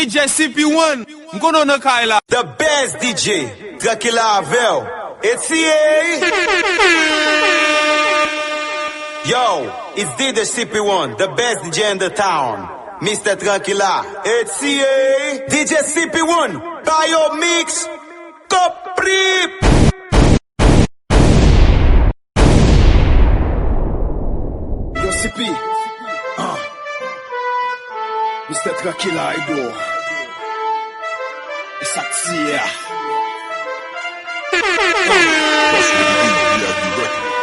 DJ CP1, mkono na Kyla. The best DJ, Dracula Vel. It's here. Yo, it's DJ CP1, the best DJ in the town. Mr. Dracula. It's here. DJ CP1, Bio Mix. Coprip. Yo CP. Mr. Dracula Ido. It's Axia.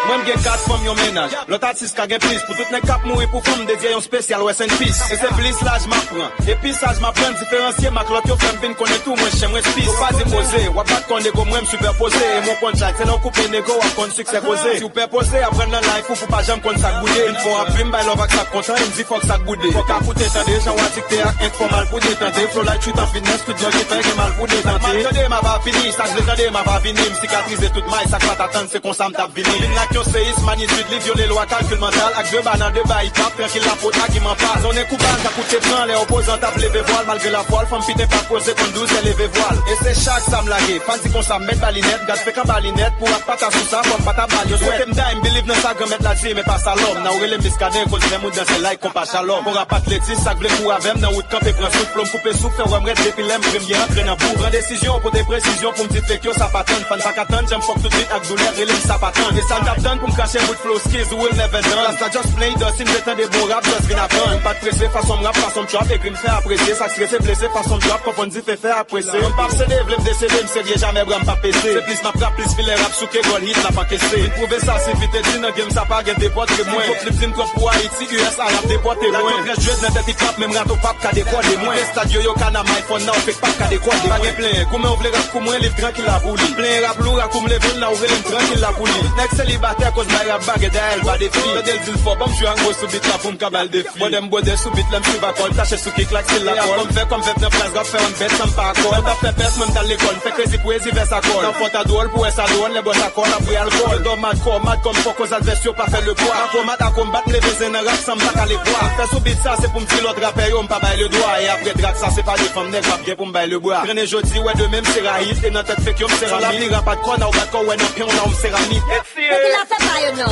Même gen 4 femmes yon ménage. L'autre artiste ka gen plus. Pour tout nek kap mouri pour femme dédié yon spécial West and Peace. Et c'est plus là j'm'apprends. Et puis ça j'm'apprends différencier ma l'autre yo femme vin connaît tout moi j'aimerais spice. Faut pas déposer. Ou pas qu'on négo moi superposer. Et mon contract c'est non couper négo ou qu'on succès causé. Si vous perposer apprendre dans life faut pas jamais qu'on ça goudé. Une fois après m'bail love ak ça content, il me dit faut que ça goudé. Faut qu'à coûter tendre gens ou addicté ak informal pour détenter. Flow like shoot en fitness tout gens qui fait mal pour détenter. Attendez m'a pas fini, ça je l'attendais m'a pas fini. Cicatriser toute maille, ça pas t'attendre c'est qu'on ça m't'a fini. L'action séisme magnifique. Li violer loi calcul mental avec deux bananes de bail pas tranquille la faute qui m'en passe on est coupable à coûter prend les opposants t'a levé voile malgré la voile femme pité pas poser qu'on 12 elle levé voile et c'est chaque ça me laguer fancy qu'on ça mettre balinette gaz fait qu'en balinette pour pas ta sous ça comme pas ta balle yo souhaite me dime believe dans ça grand mettre la vie mais pas ça l'homme na orele biscader cause les mots dans c'est like qu'on pas shalom pour pas athlétisme ça blé pour avec dans route camper prend souffle plomb couper souffle on remettre depuis l'aime première après dans pour prendre décision pour des précisions pour me dire que ça pas attendre fan pas attendre j'aime fuck tout de suite avec douleur et ça pas attendre et ça m'attend pour me cacher bout de flow skills will never done. That's just play dust in the temps des beaux rap, just vin apprendre. Pas de presser, façon rap, façon trap, écrit me fait apprécier. Ça stressé, blessé, façon trap, quand on dit fait faire apprécier. On pas céder, v'l'aime décéder, m'sérieux jamais bram pas péter. C'est plus ma frappe, plus filet rap, souké, goal hit, n'a pas caissé. Une prouver ça, c'est vite dit, dans game, ça pas gain des potes, moins. Faut flip, zim, comme pour Haïti, US, arabe, des potes, et moins. La contre, dans tête, clap, même rato, pap, qu'a des quoi, des moins. Stadio, yo, canam, iPhone, now, fait pas, qu'a des quoi, des moins. Plein, comme on voulait rap, comme moi, livre tranquille, la bouli. Plein rap, lourd, comme les villes, là, ouvrir tranquille, la bouli. Next célibataire, cause my rap bag, et d'ailleurs, va des filles. Del dit fort, bon, je suis un gros sous-bit là pour m'cabal des filles. Bon, dem bois des sous-bit, l'em suiv à col, tâche sous qui claque, c'est la col. Comme fait, dans place, grave, faire une bête, sans pas accord. T'as fait peste, même dans l'école, fait crazy, poésie, vers sa col. Dans porte à douole, pour sa douane, les bois à col, après alcool. Dans mad comme faut cause adversion, pas faire le poids. À combattre, les baisers, n'a rap, sans m'tac à les voir. Fait sous-bit ça, c'est pour m'tirer l'autre rappel, on m'pas bailler le doigt. Et après, drac, ça, c'est pas des femmes nègres, bien pour m'bailler le bois. Traîner jeudi, ouais, de même, c'est raïs, et dans tête, fait qu'on céramique. Pas de quoi, n'a pas de quoi, ouais, non, pion, n'a céramique.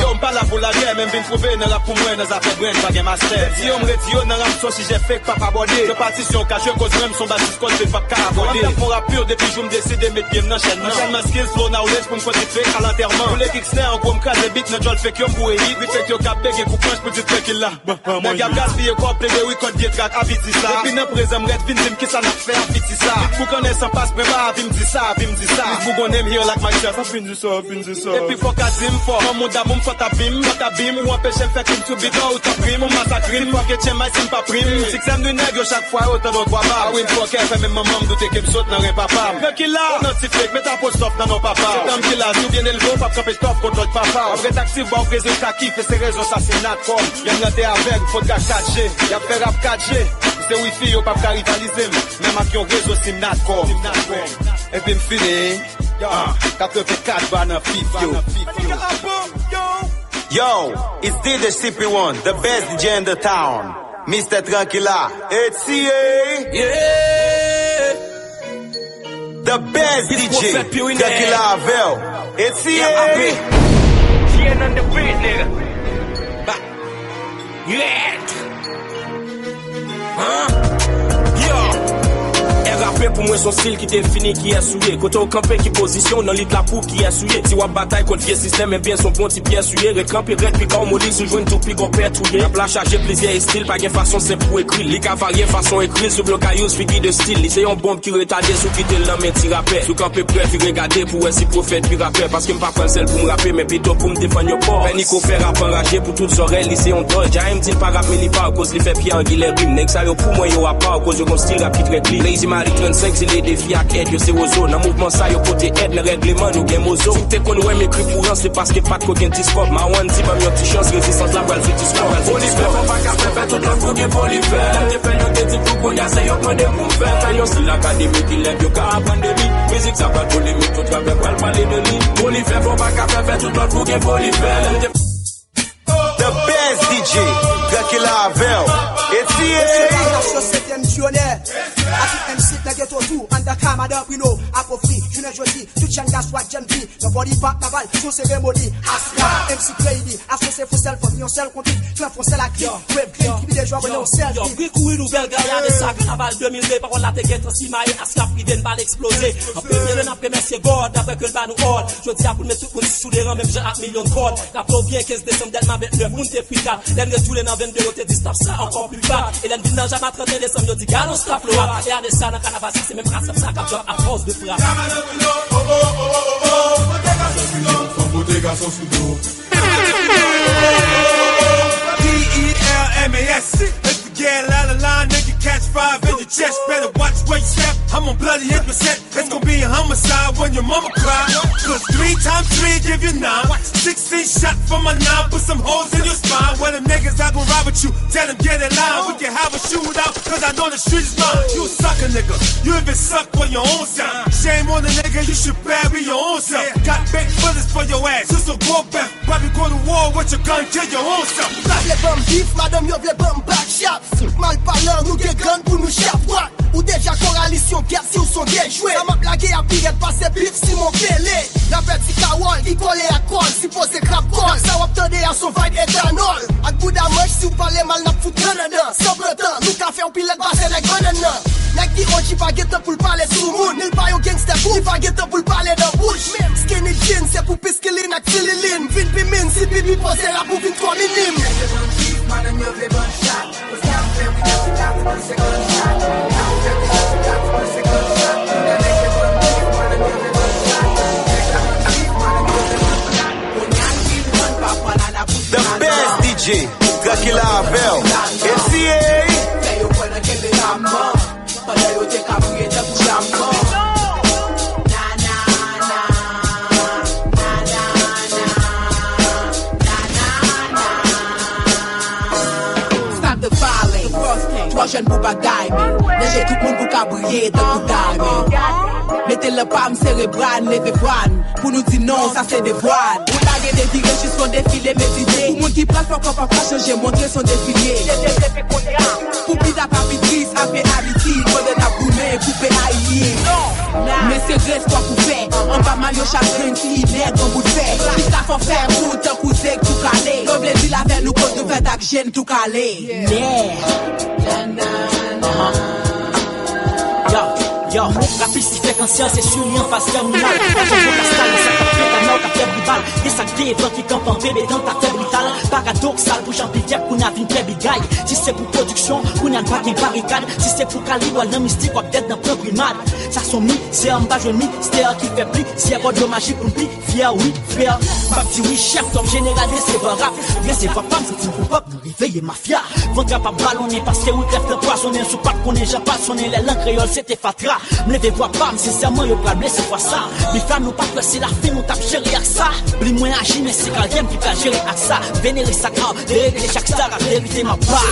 Yo, m'pas là pour la guerre, même vin trouver, n'a la pour moi, n'a fait brain, pas game master. Si on me retire, n'a ram so si j'ai fait pas aborder. Je partition caché, cause même son bâtisse, cause c'est pas qu'à aborder. Mon rap pur, depuis je me décide de mettre game dans chaîne. J'aime skills, flow, knowledge, pour me continuer à l'enterrement. Pour les kickstarter, en gros, m'crase des beats, n'a j'ol fait qu'un pour hit. Vite fait que cap beg et coup punch pour dire qu'il là. N'a gap gaspillé, quoi, play des records, get track, habiti ça. Et puis, n'a présent, m'red, vin, dim, qui ça n'a fait, habiti ça. Pour qu'on ait sans passe, prépare, vim, dis ça, vim, dis ça. Pour qu'on aime here like myself, vim, dis ça, vim, dis ça. Et puis, faut qu'à dim, fort, mon d'amour, faut ta bim, ou empêcher me faire qu'il tout bit, ou ta prime, ou massacrine, faut que tiens, ma sim pas prime. Si que de nègre, chaque fois, autant d'autres voix pas. Oui, faut qu'elle fait même maman, douter qu'elle me saute, n'en papa. Mais qu'il a, notifié, mets ta post off dans nos papa. C'est comme qu'il a, tout bien élevé, pas camper stop contre notre papa. Après taxi, bon, réseau, ça kiffe, et c'est réseaux assassinat, comme. Y'a une noté avec, faut de 4G. Y'a fait rap 4G. C'est wifi, y'a pas qu'à rivaliser. Même avec un réseau, c'est natcom. Et puis m'fini, 84 bannes, fif, yo. Yo, it's DJ CP1, the best DJ in the town. Mr. Dracula, it's here. Yeah. The best DJ, Dracula Vel. It's here. Yeah, on the beat, nigga. Yeah. Yo. Rappel pour moi son style qui définit qui est souillé. Côté au campé qui position dans l'île la pour qui est souillé. Si wap bataille contre vieux système, mais bien son bon type pied souillé. Recamper red puis quand on molly sous joint tout puis qu'on perd tout yé. La charger plaisir et style, pas gain façon simple pour écrire. Les cas variés façon écrire sur bloc cailloux figure de style. C'est un bombe qui retardé sous quitter l'homme et tire rappel. Sous campé prêt puis regarder pour si prophète puis rappel. Parce que m'pas prendre celle pour me rapper, mais plutôt pour me défendre au port. Nico fait rap enragé pour toutes oreilles, lycée on dole. J'aime dit pas rap mais li pas cause li fait Pierre Guilherme. Next ça yo pour moi yo a pas cause yo mon style rap qui très clean. Lazy Marie 35 c'est les défis à aide, yo c'est aux zones. Dans mouvement ça yo côté aide, le règlement nous gain mozo. Si t'es qu'on ouais m'écrit pour c'est parce que pas de coquin discope. Ma one dit pas petite chance résistance la balle fait discope. Polyfer faut pas qu'à faire tout le monde pour polyfer. T'es fait yo des types pour y a c'est yo prendre pour faire. Taillon c'est l'académie qui lève yo ka apprendre de lui. Musique ça pas polémique tout travail pas parler de lui. Polyfer faut pas qu'à faire tout le monde pour polyfer. The best DJ, Dracula Vel. It's here. tout, undercover d'un prino, apofri, je ne jodi, tout chen gas what jen vi, le body back naval, son cérémonie, Asla, MC Crazy, associé for self, on seul contre, plein foncé la clé, web clé, qui des joueurs, on self. Yo, brikou une nouvelle guerre de ça, carnaval 2002, par contre la teguette aussi, maille, Asla, privé de balle explosé. En premier, on a pris merci God, d'après que le bas nous horde. Je dis à vous de mettre tout le monde sous les rangs, même j'ai 1 million de cordes. La flow vient 15 décembre, d'Elma 29, moun te frita. L'en retourne dans 22, l'autre dit stop ça, encore plus bas. Et l'en vient dans jamais 31 décembre, yo dit gars, on stop le rap. Et à des ça, dans carnaval, c'est même grâce à ça, qu'à job à force de frappe. D-E-L-M-A-S. Let's get out of line, nigga, catch 5 in your chest. Better watch where you step. I'm on bloody hit percent. It's gonna be a homicide when your mama cry. Cause 3 times 3 give you 9. 16 shots from my 9, put some holes in your spine. When them niggas not gonna ride with you, tell them get in line. We can have a shootout, cause I know the street is mine. You a sucker nigga, you even suck for your own self. Shame on the nigga, you should bury your own self. Got big bullets for your ass, just so go back. Probably go to war with your gun, kill your own self. Les bombes vifs, madame, yo vle bombe backshot. Mal parlant, nous des guns pour nous chapouat. Ou déjà coalition guerre si ou sont bien joués. Ça m'a blagué à pire, passer pif si mon pélé. La petite kawal qui collait à col, si posé crap col. Ça va obtenir à son vibe éthanol. A coup d'amèche, si vous parlez mal, n'a foutu dedans. Sans temps, nous qu'a fait un pilote basé avec banana. Nèg qui on pas guette pour parler sous moun. Nil pas yon gangster pour pas guette pour parler dans bouche. Skinny jean, c'est pour pisquiller n'a tililine. Vin pi min, si pipi posé la pour vin 3 minime. Madame, you play one shot. Was down there, we got to got the 1 second shot. Now we got the 1 second shot. Then they get one beef, madame, you play one shot. The best DJ, Dracula Abel, NCA. Trois jeunes pour bagaille, mais tout le monde pour cabrier de tout diamond. Mettez le palme cérébral, levez voile. Pour nous dire non, ça c'est des voiles. Pour laguer des virées jusqu'au défilé médité. Pour monde qui prend pas pas changer, montrer son défilé. Pour pita papitrice, après habitude, pour de la boumée, poupée haïe. Mais c'est reste quoi pour faire. On va mal au chagrin, si il est comme vous le faites. Si ça faut faire, pour te couser, tout calé. Comme les îles avec nous, pour nous faire d'action, tout calé. Yo, rapide si fait conscience et sur lui en face terminale. Pas de castal, ça t'a fait ta mort, ta tête brutale. Et ça qui est toi qui campe en bébé dans ta tête brutale. Paradoxal pour Jean Pierre qu'on a vu une bigaille. Si c'est pour production, qu'on a pas qu'une barricade. Si c'est pour calibre, dans mystique, ou peut-être dans plein primade. Ça sont mis, c'est en bas jeune, c'est un qui fait pli. Si y'a pas de magique pour pli, fier oui, fier. Pas petit oui, chef, top général, c'est pas rap. Bien c'est pas femme, c'est une pop, nous réveiller mafia. Ventre pas ballonner parce que oui, lève le poissonner. Sous pas qu'on est déjà passionné, les langues créoles, c'était fatra. M'levez voir pas, sincèrement, y'a pas blessé fois ça. Les femmes nous pas c'est la fin, nous tape gérer avec ça. Les moins agis, mais c'est quelqu'un qui peut gérer avec ça. Vénérer sa grave, dérégler chaque star, à vérité ma part.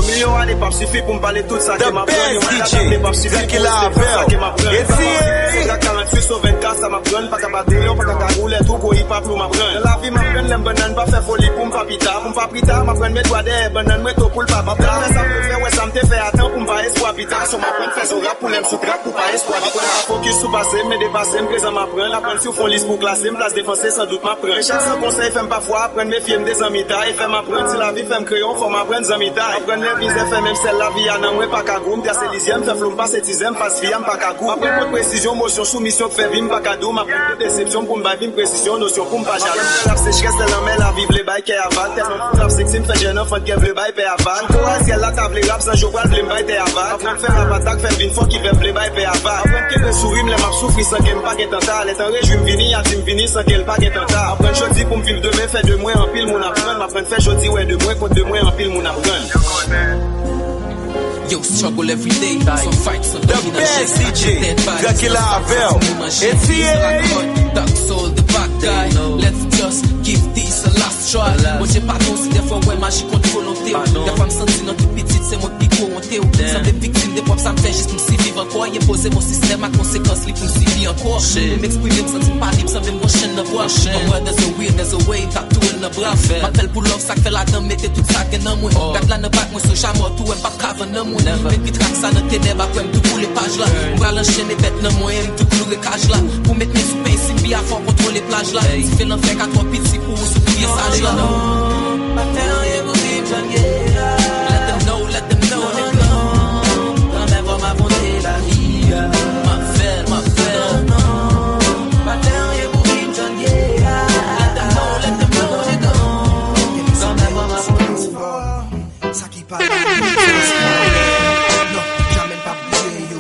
Million années pas suffit pour me parler tout ça. The best DJ, Dracula Abel, NCA. 48 sur 24, ça m'apprend. Pas qu'à battre, pas qu'à rouler, tout quoi, il pas pour m'apprendre. La vie m'apprend, les bananes, pas faire folie pour m'pas pita. Pour m'pas pita, m'apprend mes doigts des bananes, moi, tout pour le papa. Ça me fait, ouais, ça me fait attendre pour m'pas espoir pita. Sur m'apprend, faire son rap pour l'aime sous track pour pas espoir. Focus sous passé, mais dépasser, m'présent m'apprend. L'apprendre sur fond liste pour classer, m'place défoncer, sans doute m'apprend. Chaque conseil, fait parfois, apprendre mes films des amita. Et fait m'apprendre, si la vie fait m'crayon, faut m'apprendre zamita. Apprendre les visées, fait même celle la vie, à n'en pas qu'à goum. T'as célisième, fait flou, pas cétisème, face fiam, pas qu'à goum. Après, pour précision, motion, soumission, fait vim, pas qu'à doum. Après, pour déception, pour m'bavim, précision, notion, pour m'pas jalem. La sécheresse, elle en met la vive, les bails, qu'elle avale. Tellement, la sexy, m'fait jeune enfant, qu'elle veut bail, paix avale. Pour si elle a table, les rap, sans jouer, le bail, t'es avale. Après, faire la patate, faire une fois qui veut les bail, paix avale. Après, qu'elle sourit, les maps souffrir sans qu'elle pas qu'elle tenta. Les temps réjouis, m'vini, à m'vini, sans qu'elle pas qu'elle tenta. Après, je dis, pour m'vivre demain, fait de moins en pile, mon apprendre. M'apprendre, fait, je dis, ouais, de moins contre de moins en pile, mon apprendre. Yo, struggle every day, some fight, some The best DJ, Dracula Abel, NCA. Dark soul, the bad guy. Let's just give this a last try. Moi j'ai pas ton si des fois ouais magique contre volonté. Des fois me sentir dans toute petite vite, c'est moi qui compte ou. Ça fait victime des propres, ça me fait juste me suivre encore. Y'a posé mon système à conséquence, les plus suivi encore. M'exprimer, me sentir pas libre, ça fait mon chaîne de voix. Moi, there's a way, there's a way, t'as tout in the bras. M'appelle pour l'offre, ça fait la dame, mettez tout ça qu'est dans moi. Garde la ne pas moi, ce chameau, tout est pas cave dans moi. Mais qui traque ça dans tes nèvres, après tout pour les pages là. M'bra l'enchaîner bête dans moi, tout pour le cage là. Pour mettre mes soupes ici, puis à fond contre les plages là. Si fait l'enfer qu'à trois petits pour soutenir sage là. Let them know, nigga. Quand même, va m'abonder la vie. Ma fête. Ma dernière bougie, John Guerra. Let them know, nigga. Quand même, va m'abonder. Ça qui parle. Non, jamais pas bouger, yo.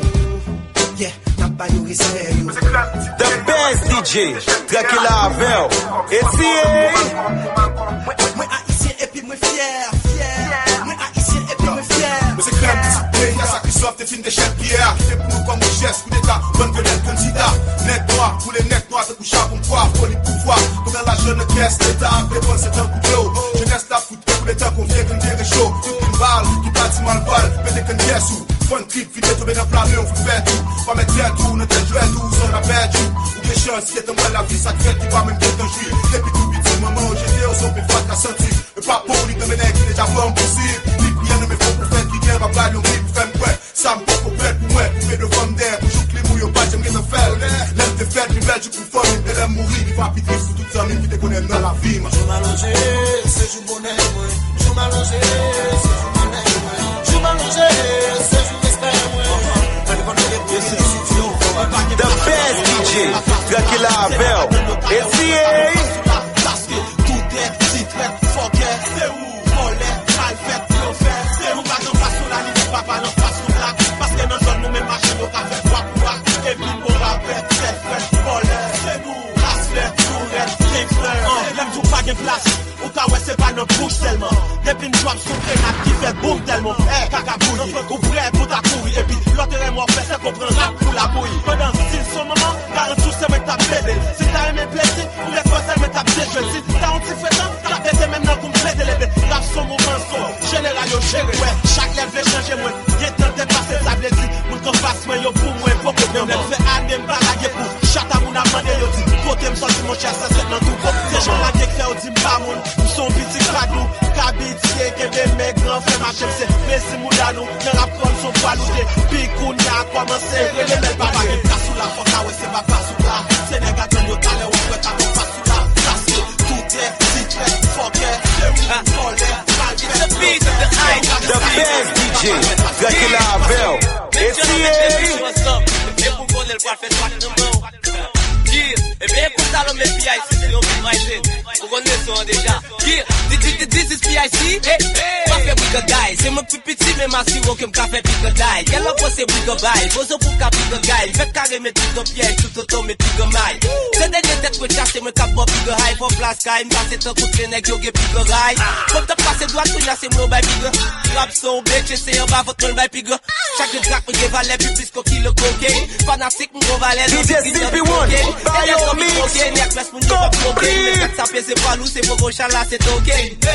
Yeah, n'a pas yo respect, yo. The best DJ, Dracula Vel. It's here. Moi haïtien et puis moi fier. Moi haïtien et puis moi fier. Mais c'est clair, discipline, y'a ça qui sort des films de chef Pierre. Qui fait pour nous comme un geste, coup d'état, bonne vedette, candidat. Net noir, pour les net noirs, c'est couché à bon poids, pour les pouvoirs. Comme dans la jeune caisse, l'état a fait bon, c'est un coup d'eau. Jeunesse la foot, pour l'état qu'on vient qu'un guerre chaud. Toute une balle, qui bâtit mal balle, mettez qu'un guerre sous. Fun trip, vite tomber dans plein on fait faire tout. Pas mettre bien tout, ne t'es joué tout, on a perdu. Ou des chances, qui est un mal la vie, ça crée, qui va même qu'un juif. Depuis tout petit, maman, j'étais au son, puis fat, qu'à sentir. Mais pas pour lui, de mener, qui n'est déjà pas impossible. Rien ne me faut pour faire qui vient, ma balle, on vit pour faire quoi. Ça me faut pour faire pour moi, pour faire de femme d'air. Pour jouer que les mouilles au bas, j'aime rien de faire. L'aime de faire, les belles, je pour former, de l'aime mourir. Il va piter sur toute sa mine qui te connaît dans la vie. Je m'allonge, c'est du bonheur, moi. Je m'allonge, c'est du bonheur, moi. Je m'allonge, c'est du respect, moi. The best DJ, Dracula Vel. It's here. Tout est secret, fucker. C'est où? Voler, mal fait, trop fait. C'est où? Pas d'en face sur la ligne, papa, n'en face sur la. Parce que dans zone, nous-mêmes, machine, au café, quoi. Et puis, on va faire, c'est fait, voler. C'est où? Rasler, tourette, king-fleur. L'aime tout pas de place. Ou ka ouais, c'est pas notre bouche tellement. Depuis une drop sur grenade qui fait boum tellement. Eh, cacabouille, ou vrai pour ta couille. Et puis, l'autre est mort, fait, c'est qu'on prend rap pour la bouille. Pendant style son moment, garantie, c'est mettre ta bébé. Si t'as aimé plaisir, ou les fois, c'est mettre ta déjeuner. Si t'as un petit fait temps, t'as pété même dans qu'on me plaît d'élever. Rap son mouvement, son général, yo, géré. Ouais, chaque lève veut changer, moi. Y'a tant de passé, ça blessé. Pour qu'on fasse, moi, yo, pour moi, pour que même lève fait âne, m'en balaguer pour. Chata, mon amandé, yo, dit. Côté, m'sorti, mon cher, ça, c'est dans tout. Des gens, la gueule, fait, au dit, m'bamoun. Son petit cradou, kabitier, que des mecs grands frères machem, c'est Messi Moudano, dans la prendre son poids louté, Picoun a commencé, les mêmes papa, qui place sous la foca, ouais, c'est pas pas sous là, c'est négatif, yo, t'as l'air, ouais, t'as pas pas sous là, parce que tout est secret, fucker, The best DJ, Dracula Vel. It's here. E bem écoutez le mes PIC, c'est un peu maïsé. Vous connaissez déjà. This is PIC, pas fait big guy. C'est mon plus petit, mais ma sirop qui me fait big guy. Y'a la poste big guy, pose pour cap big guy. Fait carré mes trucs de piège, tout auto mes big maille. C'est des têtes que chasse, me cap big high, pour place guy. M'passe tant coup de nègre, yo get big guy. Comme t'as passé droit, tout là, c'est mon baby big. Rap son bitch, c'est un bas, votre baby big. Chaque track me give valet plus que qui le cocaine. Fanatique, mon valet. DJ CP1, Bio Mix. Ça pèse pas loup, c'est pour gauche là, c'est ok.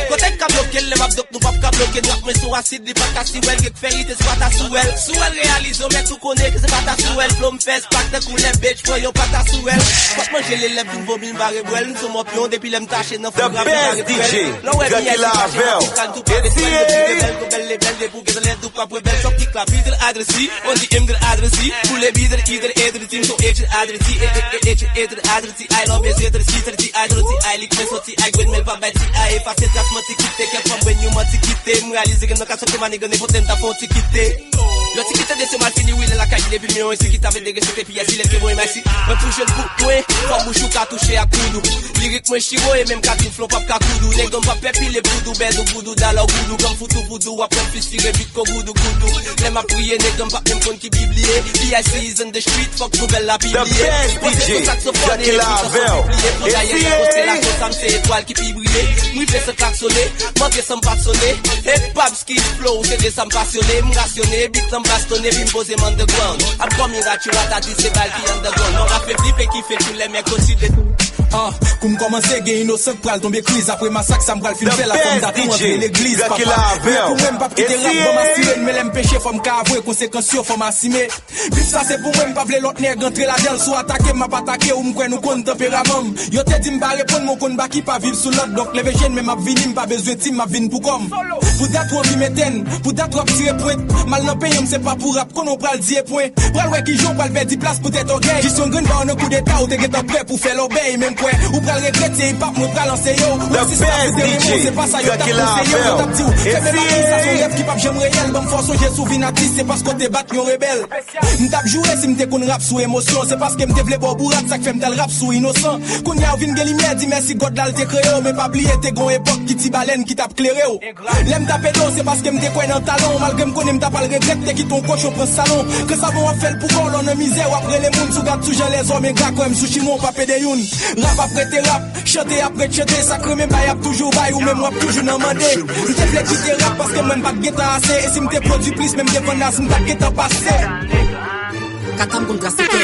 Quand elle a bloqué, le map donc nous pas bloquer. Nous mais sur acide, les pas casser, well, que fait, il te soit ta souel. Souel réalise, on met tout connaît que c'est pas ta souel. Flow me fait, pas de couler, bitch, voyons pas ta souel. Franchement, j'ai les lèvres, une vomine, barre, brûle, nous sommes mon pion, depuis l'aime tâcher, non, The best DJ, Dracula Vel. It's here. On dit hem de adressie, pour les bidder, ieder team, zo eet je adressie, I love is it, I don't see, I like me, so I go in my bed, I pass it, that's my ticket, take from when you want to keep them, réaliser que nos cas sont maniés, qu'on est pour te quitter. Le ticket de ce mal fini, oui, la caille, les millions, ici qui t'avait dégueulé, puis il y a si les prévois, merci. Me touche le bout, ouais, comme bouchou, qu'a touché à coudou. Lyrique, moi, chiro, et même qu'à tout flop, qu'à coudou. Les gommes, pas pépi, les boudou, bête, boudou, dans leur boudou, comme foutou, boudou, après, plus tiré, vite, qu'au boudou, goudou. Les m'a prié, les gommes, pas même qu'on qui biblié. PIC is in the street, fuck, nouvelle la biblié. The best DJ, Dracula Vel. C'est la chose, c'est étoile qui peut briller. Oui, fais ce klaxonner, manquer sans pas sonner. Et Babs qui flow, c'est des sam passionné, m'rationné, beat sam bastonné, puis m'poser underground. I'm coming at you, at dit c'est bal qui underground. Non, rap fait flipper qui fait tous les mecs aussi de tout. Ah, comme commencer, gain innocent, pral tomber crise. Après massacre, ça m'pral film fait la forme d'attendre entre l'église. Papa, pour même pas quitter rap, bon m'assurer, mais l'aime péché, faut m'cavouer, conséquences sur, faut m'assumer. Puis ça c'est pour moi, m'pas vle l'autre nègre, entrer la gueule, soit attaquer, m'a pas attaquer, ou m'kwen nous compte tempérament. Yo te dit m'pa répondre, mon compte baki pas vivre sous l'autre, donc les jeunes, mais m'a vini, m'pas besoin de team, m'a vini pour comme. Pour d'être trop m'éteindre, pour d'être trop tirer point. Mal non payé, c'est pas pour rap, qu'on on pral 10 points. Pral ouais qui joue, pral faire 10 places pour t'être orgueil. Qui sont green, pas un coup d'état, ou t'es prêt pour faire l'obéi, même quoi. Ou pral regretter, hip hop, nous pral lancer yo. C'est pas ça, yo t'as conseillé, yo t'as dit. C'est même ça, son rêve qui pape, j'aime réel. Bon, force, j'ai souvinatis, c'est parce qu'on te bat, yon rebelle. M'tap joué si m'te qu'on rap sous émotion. C'est parce que m'te vle bon bourrat, ça fait m'tel rap sous innocent. Qu'on y a vin gen lumière, dit merci God là te créé. Mais pas oublier tes gon époque qui ti baleine qui tape clairé. L'aime taper d'eau, c'est parce que m'te quoi dans talon. Malgré m'connais m'tap pas le regret, t'es qui ton cochon prend salon. Que ça va faire pour qu'on l'on a misère. Après les mouns, sous garde toujours les hommes et gars, quand même sous chimon, pas pédé youn. Rap après tes rap, chanter après chanter, sacré même pas y'a toujours bail ou même moi toujours n'en mandé. M'te vle quitter rap parce que même pas de guetta assez. Et si m'te produit plus, même des vendas, m'ta guetta passé. Katam kon kase tèt, Kekon kon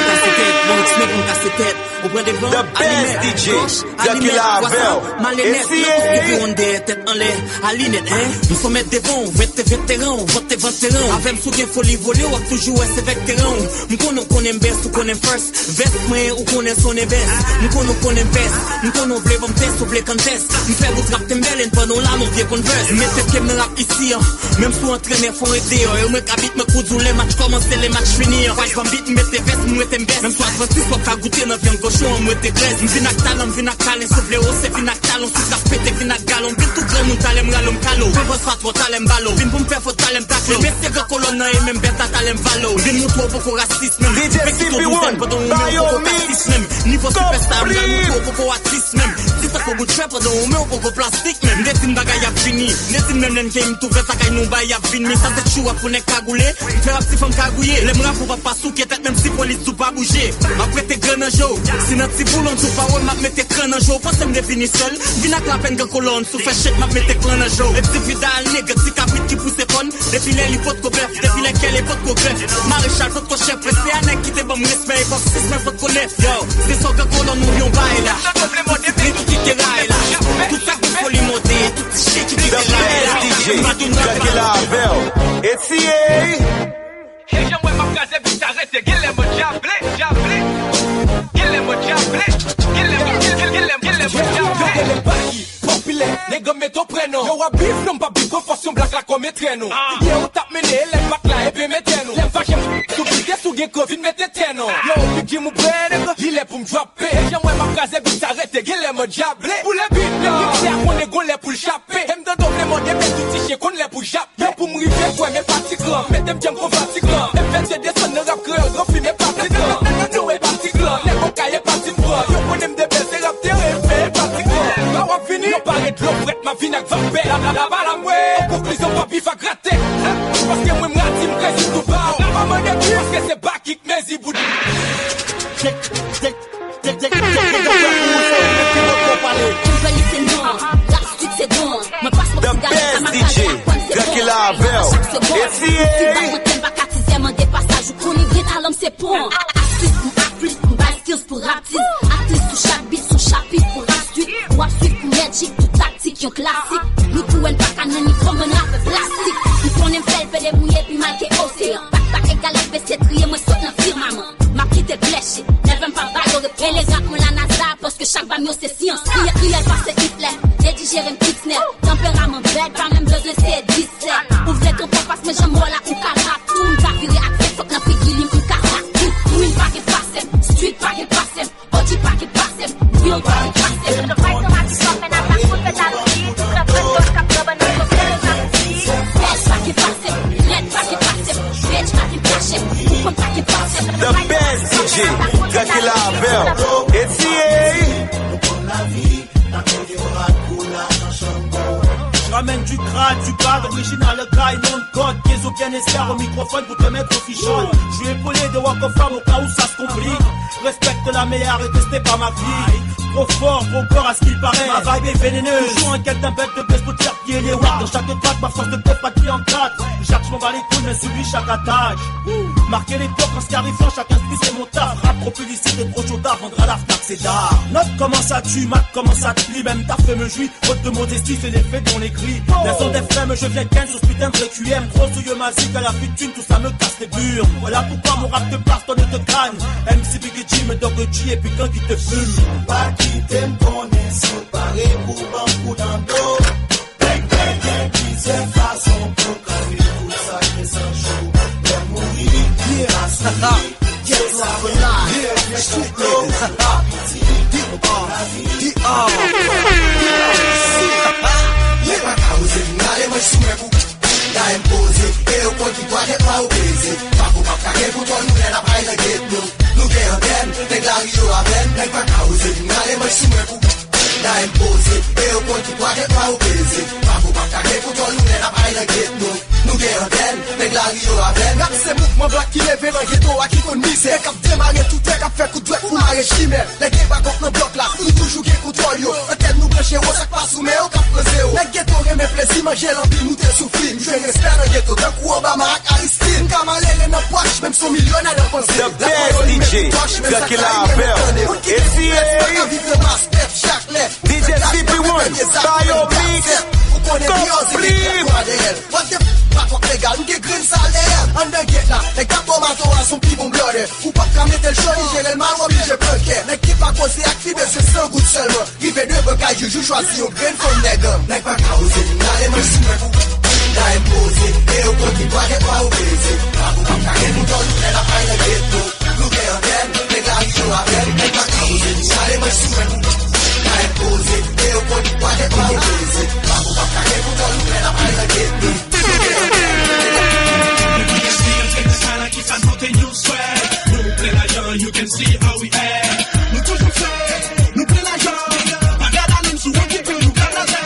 kase tèt, Monix men kon kase tèt. Au point des vents, The best DJ, Dracula Bell. Malhonnête, nous on des têtes en l'air, à l'inette, hein. Nous sommes devant, vétérans, vote vétérans. Avec sous folie volée, ou toujours ces vétérans. Nous connaissons best, ou connaissons first. Vest, mais ou connaissons son best. Nous connaissons best, nous connaissons blé, bon test, ou blé contest. Nous faisons votre rap tembel, et pendant là, nous viens converse. Mettez que me rap ici, même sous entraîner, faut aider. Et me cabite, me coup les matchs, commencer les matchs finir. Ouais, je vais me mettre vest, me mettre best. Même soit 26, soit qu'à goûter, nous viens cochon, me mettre graisse. M'vin ak talent, m'vin ak talent, souffle haut, c'est vin ak talent, sous la pété, vin ak galon. Vin tout grand, nous talem, ralom, calo. Vin boss pas trop talem, balo. Vin pour m'faire, faut talem, tacle. Mais c'est que colonne, et même bête à talem, valo. Vin nous trop beaucoup racisme, même. DJ CP1, Biomix, niveau superstar, nous trop beaucoup artiste, même. Si t'as pas de trap, on met beaucoup plastique, même. Des tin bagay a fini. Des tin même n'en game, tout fait ça, kay nous bay a fini. Mais ça c'est chou, pour n'est cagoulé. Faire un petit femme cagouillé. Les bras pour pas souquer, tête même si police tout pas bouger. Après t'es grand en jour. Si notre petit boulon tout pas ouais, m'a mette crâne en jour. Pas ça me définit seul. Vin ak la peine que colonne, sous fait shit, m'a mette crâne en jour. Et petit vidal, nègre, petit capite qui pousse fun. Défilé les potes qu'on bref, défilé quel est potes qu'on bref. Maréchal, votre chef, c'est un nègre qui te bon respect. Pas si c'est votre connaître, yo. C'est ça que colonne nous yon bail là. Tout qui te raille là. Tout ça qu'il faut lui monter. Tout shit qui te raille là. DJ, Dracula Bell. It's CA. J'aimerais ma case vite arrêter, qu'il aime diablé. Qu'il aime populaire, les gars mettent ton prénom. Yo a bif, non pas bif, confortion black la comme traîneau. Yo on tape mené, les bacs là et puis mettez nous. Les vaches, tout piqué sous gain Covid, mettez nous. Yo piqué mon brède, il est pour me dropper. J'aimerais ma case vite arrêter, qu'il aime diablé. Pour les bifs, les gars, on est gonlé pour le chapper. Aime de doble monde, et tout tiché, qu'on l'est pour japper. Yo pour me river, quoi, mais pas tigran. Mettez bien qu'on va tigran. Et faites des sons de rap créole, grand film, mais pas tigran. Nous est pas tigran, les cocailles est pas tigran. Yo on aime des belles, c'est rap terre, et pas tigran. Quand on finit, on paraît de l'eau, prête ma vie n'a que 20 belles. La balle à moi, conclusion, pas bif à gratter. Parce que moi, m'rati, m'résiste tout bas. Pas mon début, parce que c'est pas kick, mais il bout. The best DJ, Dracula Bell. It's classique, nous pouvons pas canon ni comme un rap plastique. Nous prenons fait des mouillés puis marqué océan. Pas égal à baisser trier, moi saute dans firmament. Ma petite flèche, ne veut pas valorer. Et les gars, on la NASA parce que chaque bagno c'est science. Crier passe Hitler, rédiger un petit snap. Tempérament bête, pas même besoin c'est 17. Ouvrez ton pop parce que j'aime moi là ou carap. Tout me va virer à fait, faut que n'a fait guilim ou carap. Tout une pas qui passe, street pas qui passe, OG pas qui passe, real pas qui passe. Le fight on a dit stop and I'm not good at that. ramène du crâne, du bas, original, le gars, nom de code, Kézo bien escar au microphone pour te mettre au fichon. Je suis épaulé de Walk of Fame au cas où ça se complique. Respecte la meilleure et testé par ma vie. Trop fort, trop peur à ce qu'il paraît. Ma vibe est vénéneuse. Toujours en quête d'un bête de baisse pour faire pied les watts. Dans chaque track, ma force de tête pas qui en gratte. Chaque je m'en bats les couilles, mais subis chaque attaque. Marquer les tours quand scarifiant, chacun se c'est mon taf. Rap trop publicité, trop chaud d'art, vendra la FNAC, c'est d'art. Note comment ça tue, mat comment ça te plie. Même ta fait me jouit, faute de modestie, c'est l'effet dont les cris. Les sons des flemme, je viens ken sur ce putain de QM. Trop souilleux ma zik à la futune, tout ça me casse les burnes. Voilà pourquoi mon rap te passe, toi de te crâne. MC Big G, me dog G et puis quand il te fume. Pas qui t'aime connaît, c'est pareil pour banco dans le dos. Bang bang bang, qui c'est façon pour carrer tout ça qui est sans chaud. Même mourir, bien assis, yes I will lie, yes you go. Da impose, eu continuo de pau base. Papo pra carregar o dono é na praia de no. No que eu tenho, tem lá e eu a ver, nem pra causa de nada, mas se me da impose, eu continuo de pau base. Papo pra carregar o dono é na praia de no. No que eu tenho, tem lá e eu a ver. Rap c'est mouvement black qui lève dans ghetto à qui connaisse. Et cap démarrer tout est cap fait coup de doigt pour marrer chimère. Les gars va contre le bloc là, nous toujours qui contrôle yo. Peut-être nous brancher au sac pas sous mais au cap pressé. Les ghetto remet plaisir manger l'envie nous t'es souffrir. Je respect dans ghetto d'un coup Obama Aristide. Kamalé les n'a poche même son millionnaire de penser. The best DJ, Dracula Bell. It's here. DJ CP1, Bayo Mix. Complete. What the pas trop légal, nous qui green sale derrière. On ne guette là, les gars tomato à son petit bon blodé. Ou pas comme mettre le show, j'ai le mal obligé bloqué. L'équipe a causé activé, c'est 100 gouttes seulement. Il fait deux bagages, je choisis au green comme nègre. N'est pas causé, n'a les mains sous mes coups. Da impose, eu continuo de pau base. Papo pra carregar o dono é na praia de no. No que eu tenho, tem lá e eu a ver, nem pra causa de nada, mas se me da impose, eu continuo de pau base. Papo pra carregar o dono é na praia de no. Nous play l'argent, you can see how we act. Nous toujours fait, nous play l'argent. Pas garder la ligne sous un petit peu, nous garde la zone.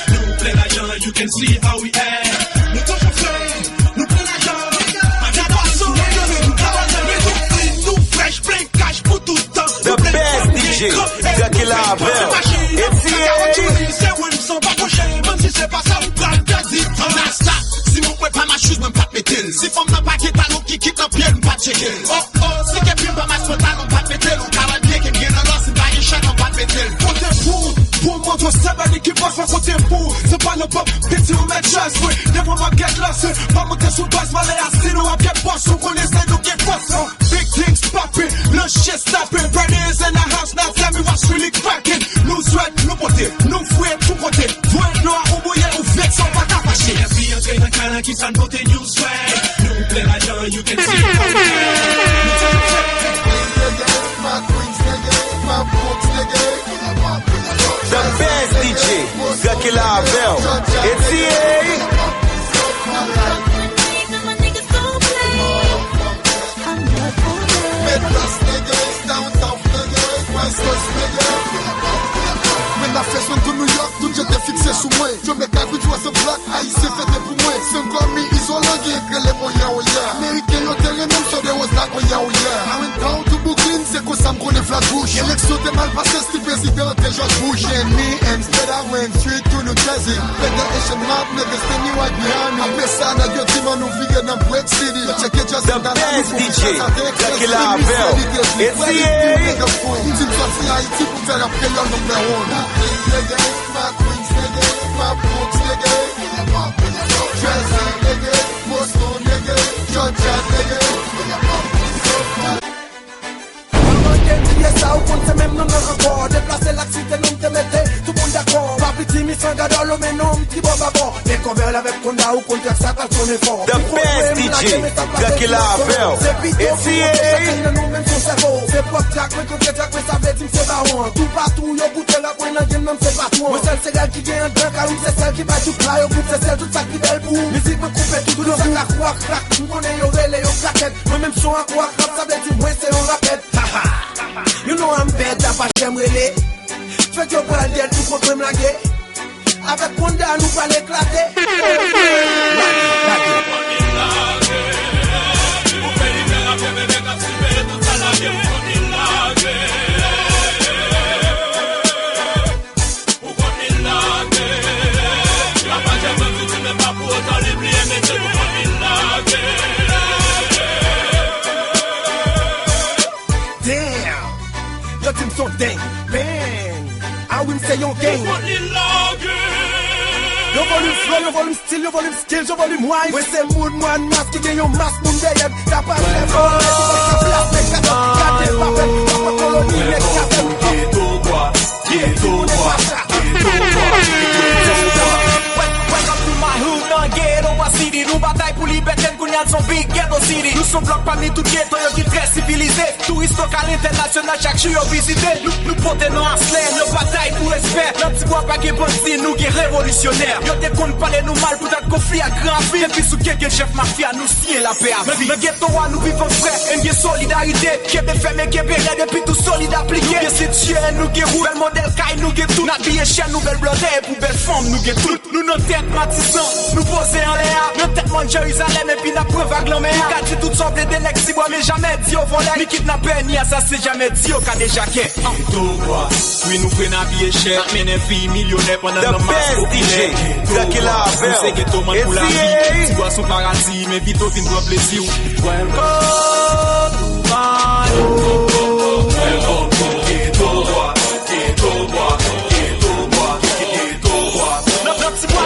Nous play l'argent, you can see how we act. Nous toujours fait, nous play l'argent. Pas garder la sous un petit peu, nous garde la zone. Nous fresh, plein cash pour tout le temps. The best DJ, Dracula Bell. It's here. C'est oui, nous sommes pas prochains. Même si c'est pas ça, on prend le quasi. On a ça. Si mon poing pas ma chose, même pas péter. Si femme n'a pas qu'est talon qui quitte en pied, nous pas checker. Oh oh, si quelqu'un pas ma soutane, on pas péter. On carade bien, qui vient dans l'os, c'est pas une chaîne, on pas péter. Côté pour moi, toi, c'est pas l'équipe, pas faire côté pour. C'est pas le pop, petit ou mettre chasse, oui. Des fois, ma guette là, c'est pas monter sous base, malais à style ou à pied poche, on connaît ça, nous qui poste. Big things popping, le shit stopping. Brady is in the house, now tell me what's really cracking. Nous sweat, nous beauté, nous fouet, tout côté. Toi, nous à oublier, ou vex, on va t'attacher. Qui s'en côté new swag. Nous play l'argent, you can see how we The best DJ, Dracula Bell. It's here. La fesse de New York, tout j'étais fixé sous moi. Je me cague, tu vois ce black, haïtien fait pour moi. C'est comme isolant, qui écrit les moyens, oh yeah. Américain, yo terrain, même sur des was like, oh yeah, oh yeah. I went down to Brooklyn, c'est quoi ça me connaît flat bush. Élection t'es mal passé, c'est président, t'es George Bush. And me, instead I went straight to New Jersey. Federation map, niggas, stay me right behind me. Après ça, n'a yo team, on ouvrier dans Break City. Check it just the best DJ, Dracula Bell. It's here. Une team sortie à Haïti pour faire la prière number one. Nigga, my queens, nigga, my books, nigga, Jersey, nigga, Moscow, nigga, Georgia, nigga. Ça au compte c'est même non encore. Déplacer l'accident non te mettez tout le monde d'accord. Pas petit mi sans gadolo mais non petit bon babo. Les convers avec Konda ou contre ça quand on est fort. The best DJ, Dracula Bell. It's here. Nous même son cerveau. C'est pas Jack mais contre Jack mais ça veut dire c'est baron. Tout partout yo bouté la pointe dans game même c'est pas toi. Moi c'est celle qui gagne un drink car c'est celle qui va tout plat au groupe c'est celle toute ça qui belle pour. Musique me couper tout le monde la croix crack. Tout on est yo relé yo claquette. Moi même son à quoi ça veut dire moi c'est on répète. You know I'm bad, t'as pas j'aime relais. fait yo prend d'elle tout contre me laguer. Avec Honda nous pas l'éclater. Yo team so dang, bang. I win say yon gang. Yo volume flow, yo volume style, yo volume skill, yo volume wine. When say mood man mask, gen yon mask moun deyem. Tapa level, gade papel, papa koloni nek kapel. Ghetto boy. Welcome to my hood, nan ghetto city. Nou batay pou liberté, kounyan son big ghetto city. Nou son blok parmi tout ghetto, yo ki très civilisé. Touriste local international, chaque jour yo visité. Nou pote nan Arslan, yo batay pou respect. Nan ti bois pa gen bandi, nou gen révolutionnaire. Yo te kon pale nou mal pou dat konflit a grand ville. Depuis sou gen chef mafia, nou siye la paix à vie. Le ghetto wa nou vivons frère, en gen solidarité. Kebe ferme, kebe red, depuis tout solide appliqué. Bien c'est chien, nou gen roule, modèle kay, nou gen tout. N'a billet chien, nouvelle blondée, pour belle femme, nou gen tout. Nou nan tête matissant, nou pose en l'air. Nan tête man Jérusalem, et puis n'a preuve à glamour. Quand tu tout semble des necks, si bois, mais jamais dit au volet. Ni kidnappé, ni assassin, jamais dit au cas des jaquets. Ghetto boy, oui nous prenons un billet cher, mais les filles millionnaires pendant le masse populaire. C'est ghetto man pour la vie, tu vois son paradis, mais vite au fin de plaisir. Welcome to my home. Welcome to ghetto boy, ghetto boy, ghetto boy, ghetto boy. Non, c'est quoi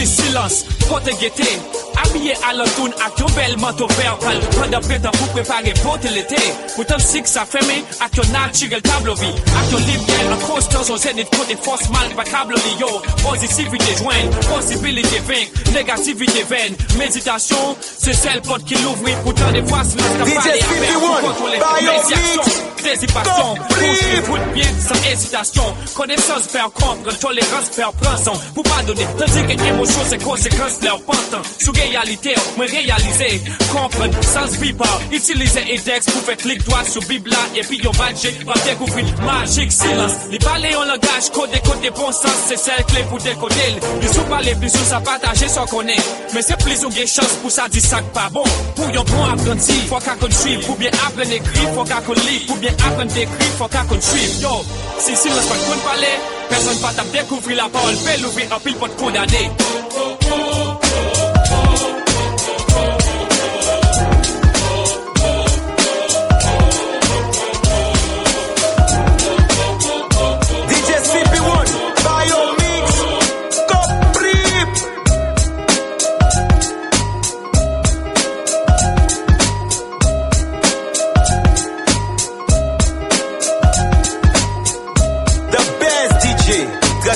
silence, côté guetté, habillé à l'automne, avec ton bel manteau vert, prends de pétard pour préparer pour l'été. Pourtant, si que ça fait, avec ton naturel table vie, avec ton libre, en constant, on s'est dit côté force mal, pas table yo, positivité joindre, possibilité vaincre, négativité vaine, méditation, c'est celle porte qui l'ouvre, pourtant des fois, c'est le travail pour contrôler mes actions, désipation, pour bien, sans hésitation, connaissance, faire comprendre, tolérance, faire prendre, pour pardonner, tandis que émotion, c'est conséquences leur pantin. Sous réalité, me réaliser, comprendre, sans bipa, utiliser index pour faire clic droit sur Bibla et puis yon badge, pour découvrir magique silence. Les parler en langage, côté bon sens, c'est celle clé pour décoder. Les sous parler, plus sous ça partager sans connaître. Mais c'est plus ou bien chance pour ça dire ça pas bon. Pour yon bon apprenti, faut qu'on suive, pour bien apprendre écrire, faut qu'on lit, pour bien apprendre d'écrire, faut qu'on suive. Yo, si silence pas qu'on parler, personne pas t'a découvrir la parole, fait l'ouvrir un pile pour te condamner.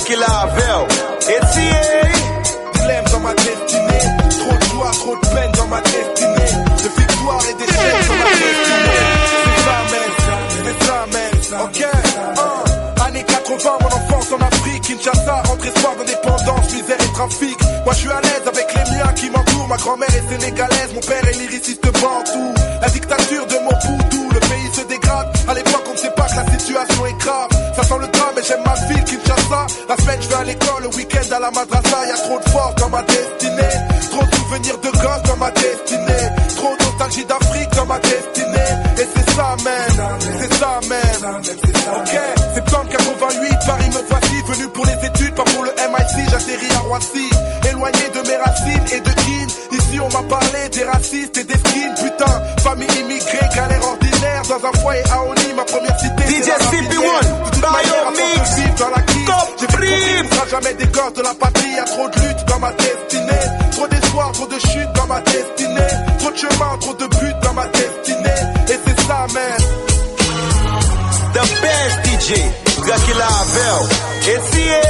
Lavel, dilemme dans ma destinée, trop de joie, trop de peine dans ma destinée, de victoire et d'échec dans ma destinée. C'est ça, man, ok. Années 80, mon enfance en Afrique, Kinshasa, entre espoir d'indépendance, misère et trafic. Moi je suis à l'aise avec les miens qui m'entourent, ma grand-mère est sénégalaise, mon père est lyriciste bantou. La dictature de Mobutu, le pays se dégrade, à l'époque on ne sait pas que la situation est grave. Ça sent le drame et j'aime ma ville, Kinshasa. La semaine je vais à l'école, le week-end à la madrasa. Y'a trop de force dans ma destinée, trop de souvenirs de gosse dans ma destinée, trop de nostalgie d'Afrique dans ma destinée. Et c'est ça man, c'est ça man. Ok, septembre 88, Paris me voici, venu pour les études, pas pour le MIT. J'atterris à Roissy, éloigné de mes racines et de kin. Ici on m'a parlé des racistes et des skins. Putain, famille immigrée, galère ordinaire dans un foyer à Oni, ma première cité. DJ CP1, Biomix, dans la crise, j'ai fait qu'on sera jamais des gosses de la patrie. Y'a trop de luttes dans ma destinée, trop d'espoir, trop de chutes dans ma destinée, trop de chemin, trop de buts dans ma destinée. Et c'est ça man. The best DJ, Lucky Lavel, ACA.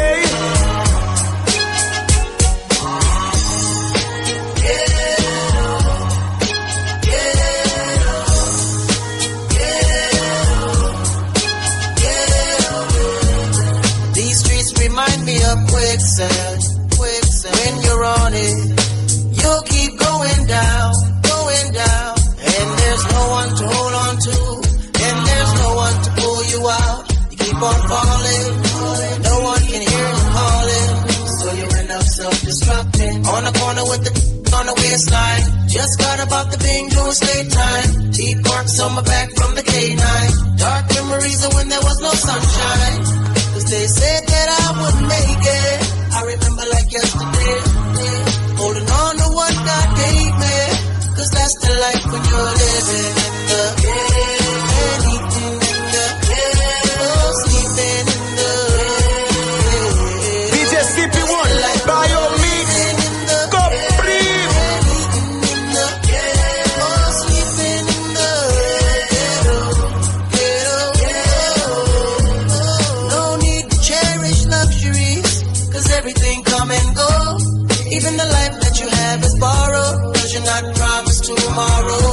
These streets remind me of quicksand. corner with the on the waistline. Just got about the bing doing straight time. Deep marks on my back from the K9. Dark memories of when there was no sunshine. Cause they said that I wouldn't make it. I remember like yesterday. Holding on to what God gave me. Cause that's the life when you're living in the anything in the oh, sleeping in the DJ CP1, by your mix, go breathe. No need to cherish luxuries, cause everything come and go. Even the life that you have is borrowed, cause you're not promised tomorrow.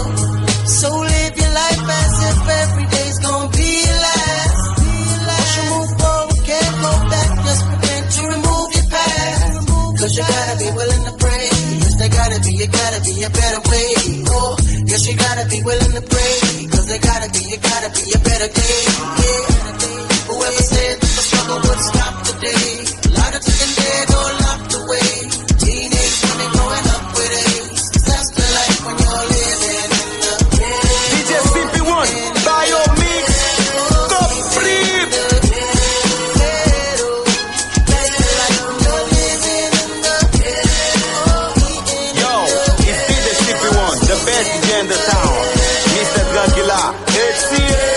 So live your life as if every day's gonna be your last. As you move forward, can't go back, just prepare to remove your past. Cause you gotta be willing to pray. Yes, there gotta be a better way. Oh, yes, you gotta be willing to pray. Cause there gotta be a better day. Yeah. Whoever said that the struggle would stop today, a lot of taken dead or locked away. Teenage women growing up with AIDS. That's the life when you're living in the DJ CP1, by your mix, go breathe. Yo, it's DJ CP1, the best DJ in the town. Mr. Dracula, HCA.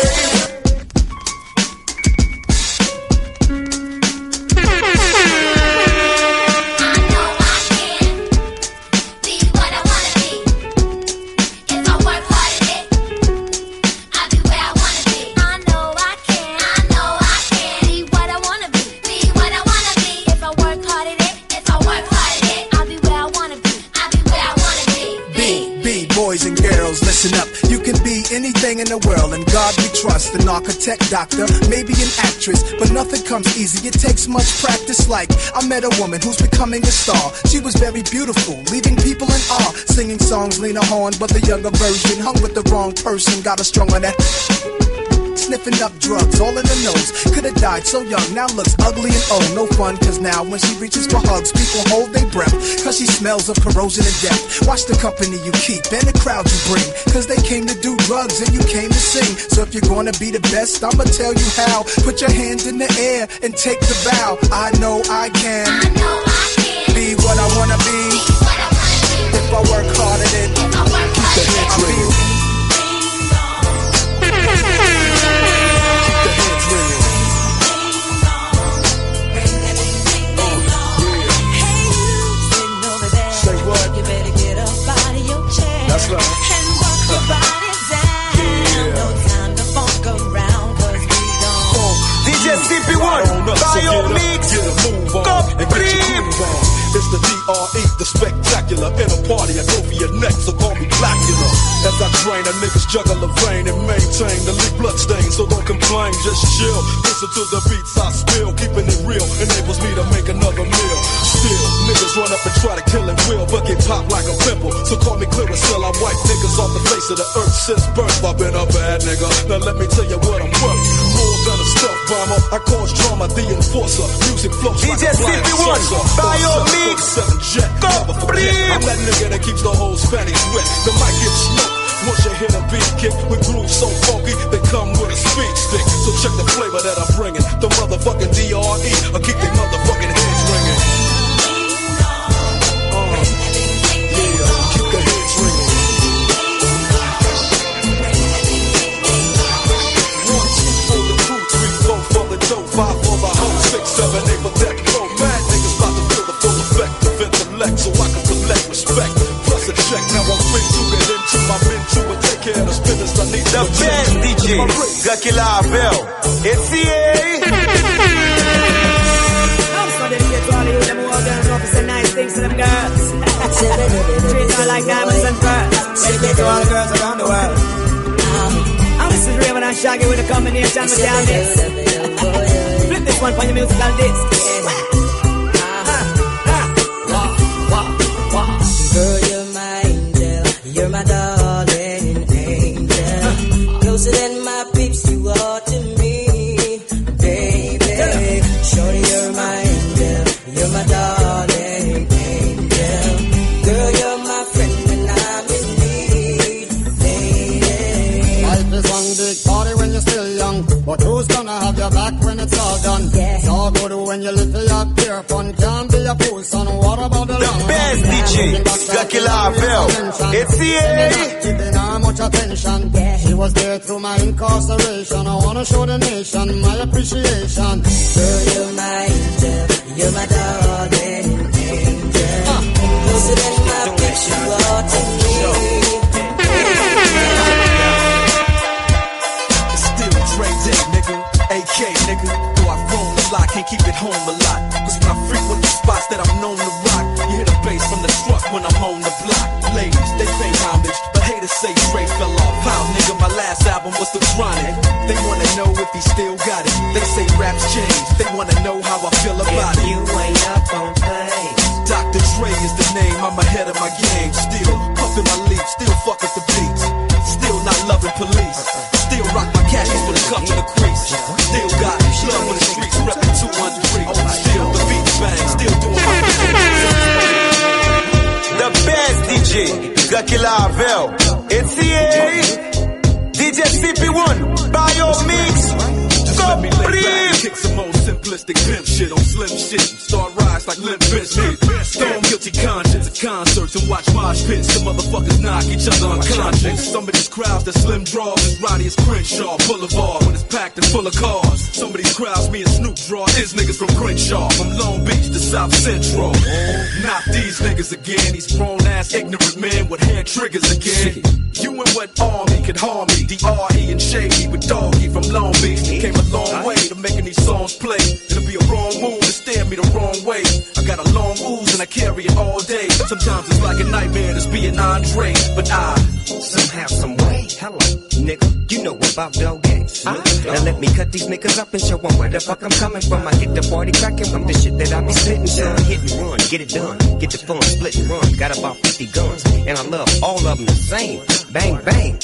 Boys and girls, listen up. You can be anything in the world, and God we trust. An architect, doctor, maybe an actress, but nothing comes easy. It takes much practice. Like I met a woman who's becoming a star. She was very beautiful, leaving people in awe. Singing songs, Lena Horne, but the younger version. Hung with the wrong person, got her strung on that. Sniffing up drugs, all in the nose. Could've died so young, now looks ugly and old. No fun, cause now when she reaches for hugs, people hold their breath, cause she smells of corrosion and death. Watch the company you keep and the crowd you bring, cause they came to do drugs and you came to sing. So if you're gonna be the best, I'ma tell you how. Put your hands in the air and take the vow. I know I can be what I wanna be. If I work hard at it, keep the hands ringing. That's right. And work your body down. Yeah. No time to funk around, cause we don't. DJ CP1, by your mix, go breathe. It's the DRE, the spectacular. In a party, I go for your neck, so call me Blackula. As I train, a niggas juggle the vein and maintain the leak bloodstain. So don't complain, just chill. Listen to the beats I spill. Keeping it real enables me to make another meal. Still, niggas run up and try to kill and will, but get popped like a pimple. So call me Clearasil, I wipe niggas off the face of the earth since birth. I've been a bad nigga. Now let me tell you what I'm worth. More than a stealth bomber, I cause drama, the enforcer. Music flows like DJ a flying CP1, saucer. by your mix, jet. go breathe. I'm that nigga that keeps the whole Spanish wet. The mic gets smoked. Once you hit a beat kick with grooves so funky, they come with a speed stick. So check the flavor that I'm bringing. The motherfucking DRE, I keep they motherfucking heads ringing. Yeah, keep the heads ringing. 1, 2 for the crew, 3, 4 for the dough, 5 for the hoe, 6, 7, 8 for death row. Mad niggas about to feel the full effect of intellect, so I can collect respect. Plus a check, now I'm free to get into my men to and take care of the business I need. The best DJ, Dracula Bell, HCA. I'm so dedicated to all of you, them who are gonna know to say nice things to them girls. Treat her like diamonds and pearls. Dedicated to all the girls around the world. And this is Raven and Shaggy with a combination with your mix. Flip this one on your musical disc. Girl, you're my angel, you're my darling angel. Closer than my peeps, you are to me, baby. Shorty, you're my angel, you're my darling angel. Lavel. It's CA. Giving her much attention. She was there through my incarceration. I wanna show the nation my appreciation. Girl, you're my angel, you're my darling angel. Closer than my picture are to me. Still Dre Dick, nigga, AK, nigga. Though I roam a lot, can't keep it home a lot. Cause when I frequent the spots that I'm known to rock, you hear the bass from the truck when I'm on the block. Ladies, they pay homage, but haters say Dre fell off. How, nigga, my last album was The Chronic. They wanna know if he still got it. They say raps change, they wanna know how I feel about it. You ain't up on things. Dr. Dre is the name, I'm ahead of my game. Still puffin' my leaf, still fuck with the beats. Still not loving police. Still rock my khakis with a cup in the crease. Still got love for the streets, reppin' 213. Still the beats bang, still doing my thing. The best DJ, Lucky Lavel. It's CA. DJ CP1, by your mix. Let me lay back, kick some old simplistic pimp shit on slim shit and start rise like Limp Bizkit. Stone guilty conscience at concerts and watch mosh pits. The motherfuckers knock each other unconscious. Some of these crowds that slim draws as rowdy as Crenshaw Boulevard when it's packed and full of cars. Some of these crowds me and Snoop draw is niggas from Crenshaw, from Long Beach to South Central. Not these niggas again, these grown ass ignorant men with hair triggers again. You and what army could harm me? D.R.E. and Shady with Doggy from Long Beach. Came a long way to making these songs play. It'll be a wrong move to stare me the wrong way. I got a long ooze and I carry it all day. Sometimes it's like a nightmare to be an Andre, but I somehow, some way. Hello, nigga, you know about dog games. Now let me cut these niggas up and show them where the fuck I'm coming from. I get the party cracking with the shit that I be spitting. Son, hit and run, get it done, get the fun, split and run. Got about 50 guns, and I love all of them the same. Bang, bang.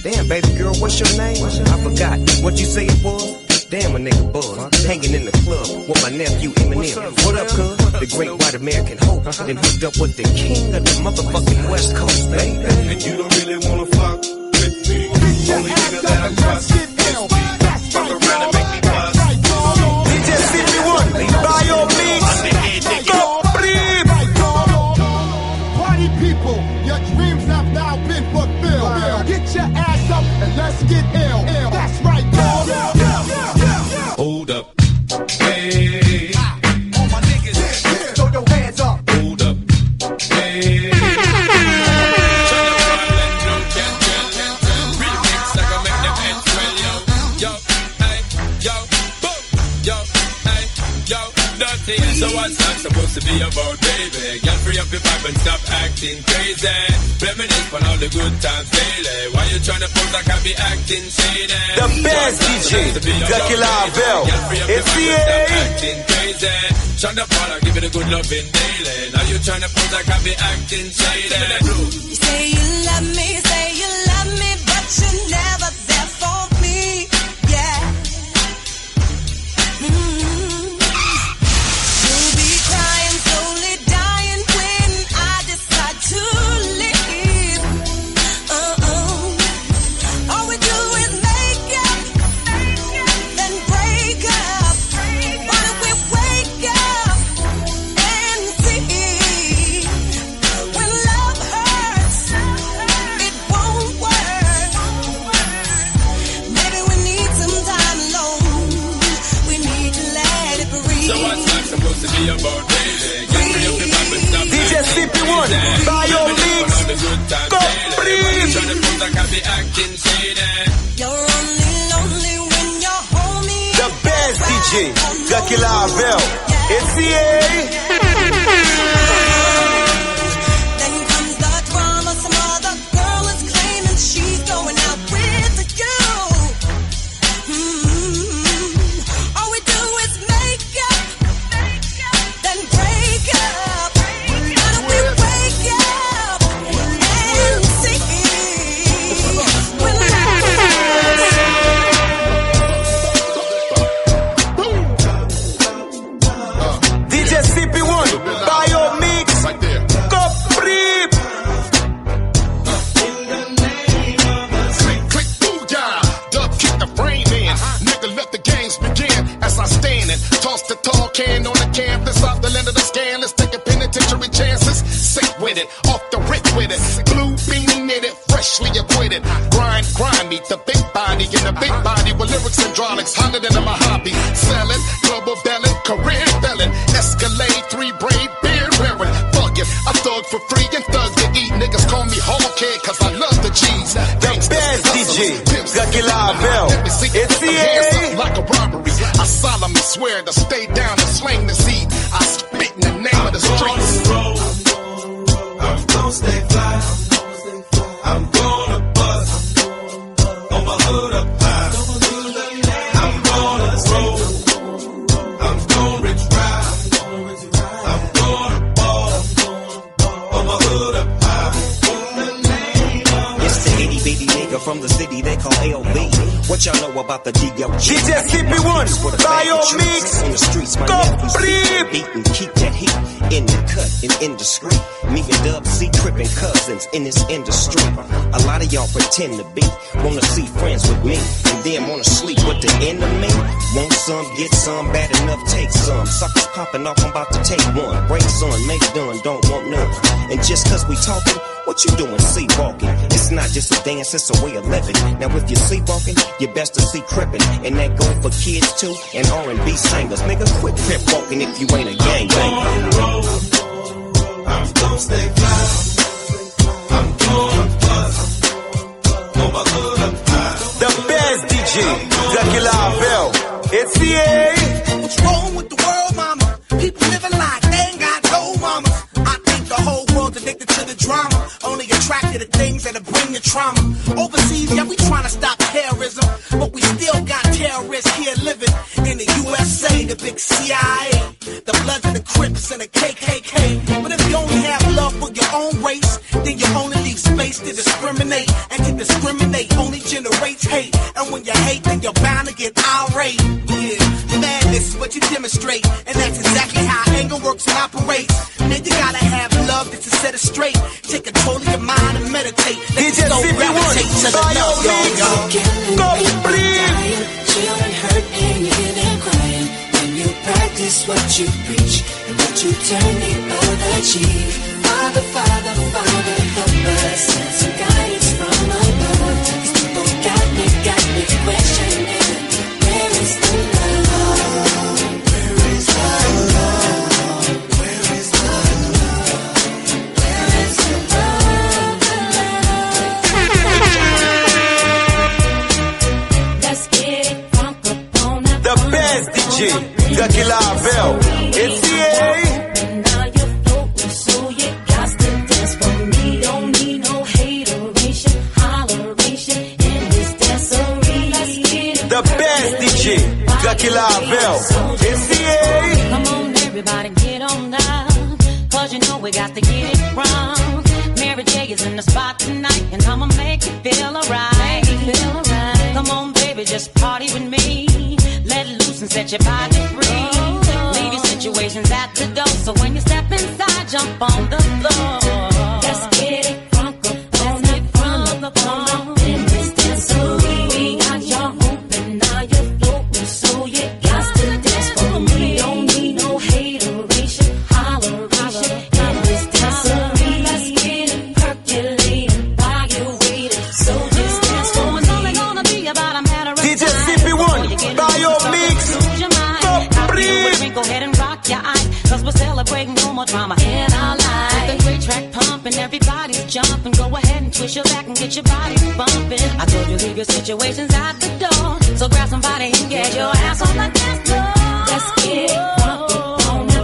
Damn, baby girl, what's your name? I forgot what you say it was. Damn, a nigga buzz, hanging in the club with my nephew Eminem. What up, cuz? The great white American hope. Then hooked up with the king of the motherfucking West Coast, baby. And you don't really wanna fuck with me. Only nigga that I trust is me. Fuck around and make me buzz. DJ CP1, by your mix. Go breathe. Party people, your dreams have now been fulfilled. Get your ass up and let's get ill. That's right, dog. Hold up. Hey. All my niggas, throw your hands up. Hold up. Hey. So what's that supposed to be about, baby? Girl, free up your vibe and stop acting crazy. Reminisce on all the good times daily. Why you tryna pose like I be acting shady? The best DJ, Lucky Lavel. It's CA. Acting crazy. Shonda Paula, give it a good loving daily. Now you tryna pose like I be acting shady. You say you love me, but you're never there for me. Yeah. DJ CP1, by your mix. Go breathe. You're only lonely when you're homie. The best DJ, Lucky Lavel. It's CA. Then comes the drama. Some other girl is claiming she's going out with you. All we do is make up, then break up. Why don't we wake up and see when DJ CP1, brick with it. Blue beanie knitted, freshly acquitted. Grind, me, the big body in the big body with lyrics hydraulics, hotter than a Mojave. Selling, global belling, career belling. Escalade, 3 braid, beard wearing. Fuck it, I thug for free and thug to eat. Niggas call me hard kid cause I love the G's. The best DJ, Lucky Lavelle. It's the like a robbery. I solemnly swear to stay down and slang the seed. I spit in the name of the streets. I'm gonna stay fly. I'm gonna bust on my hood up high. I'm gonna roll. I'm gonna rich ride. I'm gonna ball on my hood up high. It's the itty bitty nigga from the city they call LB. What y'all know about the D.O.G? DJ CP1, Bio Mix, on the streets, my niggas beatin', keep that heat in the cut and indiscreet. Me and Dub C trippin' cousins in this industry. A lot of y'all pretend to be, wanna see friends with me, and then wanna sleep with the enemy. Want some, get some, bad enough, take some. Suckers popping off, I'm about to take one. Break some, make done, don't want none. And just cause we talking, what you doing sleepwalking? It's not just a dance, it's a way of living. Now if you're sleepwalking, you best to see crippin'. And that go for kids too, and R&B singers. Nigga, quit crip walking if you ain't a gangbanger. I'm gonna stay fly. I'm gonna bust on my hood up high. The best DJ, Lucky Lavelle. It's the What's wrong with the world, mama? People living like they ain't got no mama. I think the whole world's addicted to the drama. Only attracted to things that'll bring the trauma. Overseas, yeah, we trying to stop terrorism, but we still got terrorists here living in the USA, the big CIA, the Bloods and the Crips and the KKK. But if you only have love for your own race, then you only leave space to discriminate. And to discriminate only generates hate. And when you hate, then you're bound to get irate. Yeah, madness is what you demonstrate, and that's exactly how anger works and operates. Man, you gotta have love to set it straight. Take control of your mind and meditate. DJ CP1, Bio Mix, complete. Children hurt and you hear them crying. When you practice what you preach and what you turn the other cheek. Father, Father, Father, help us. Send some guidance from above. These people got me questioning. Where is the love? Where is the love? Where is the love? Where is the love? Let's get it crunk up on the best DJ, Lucky Lavelle. It's the Lucky Lavelle. It's the Come on, everybody, get on down. Cause you know we got to get it wrong. Mary J is in the spot tonight, and I'ma make you feel alright. Come on, baby, just party with me. Let loose and set your body free. Leave your situations at the door, so when you step inside, jump on the floor. Let's get it crunk up on it, crunk up on in this dancery. We got your open, now you're floating, so you got to dance for me. Don't need no hateration, holleration in this dancery. Let's get it percolating while you're waiting, so just dance for me. It's only gonna be about a matter of DJ CP1, Bio Mix, complete. Go ahead and rock your eyes, cause we're celebrating no more drama in our lives. With the great track pumping, everybody's jumping. Go ahead and twist your back and get your body bumping. I told you leave your situations at the door, so grab somebody and get your ass on the dance floor. Let's get it bumping on the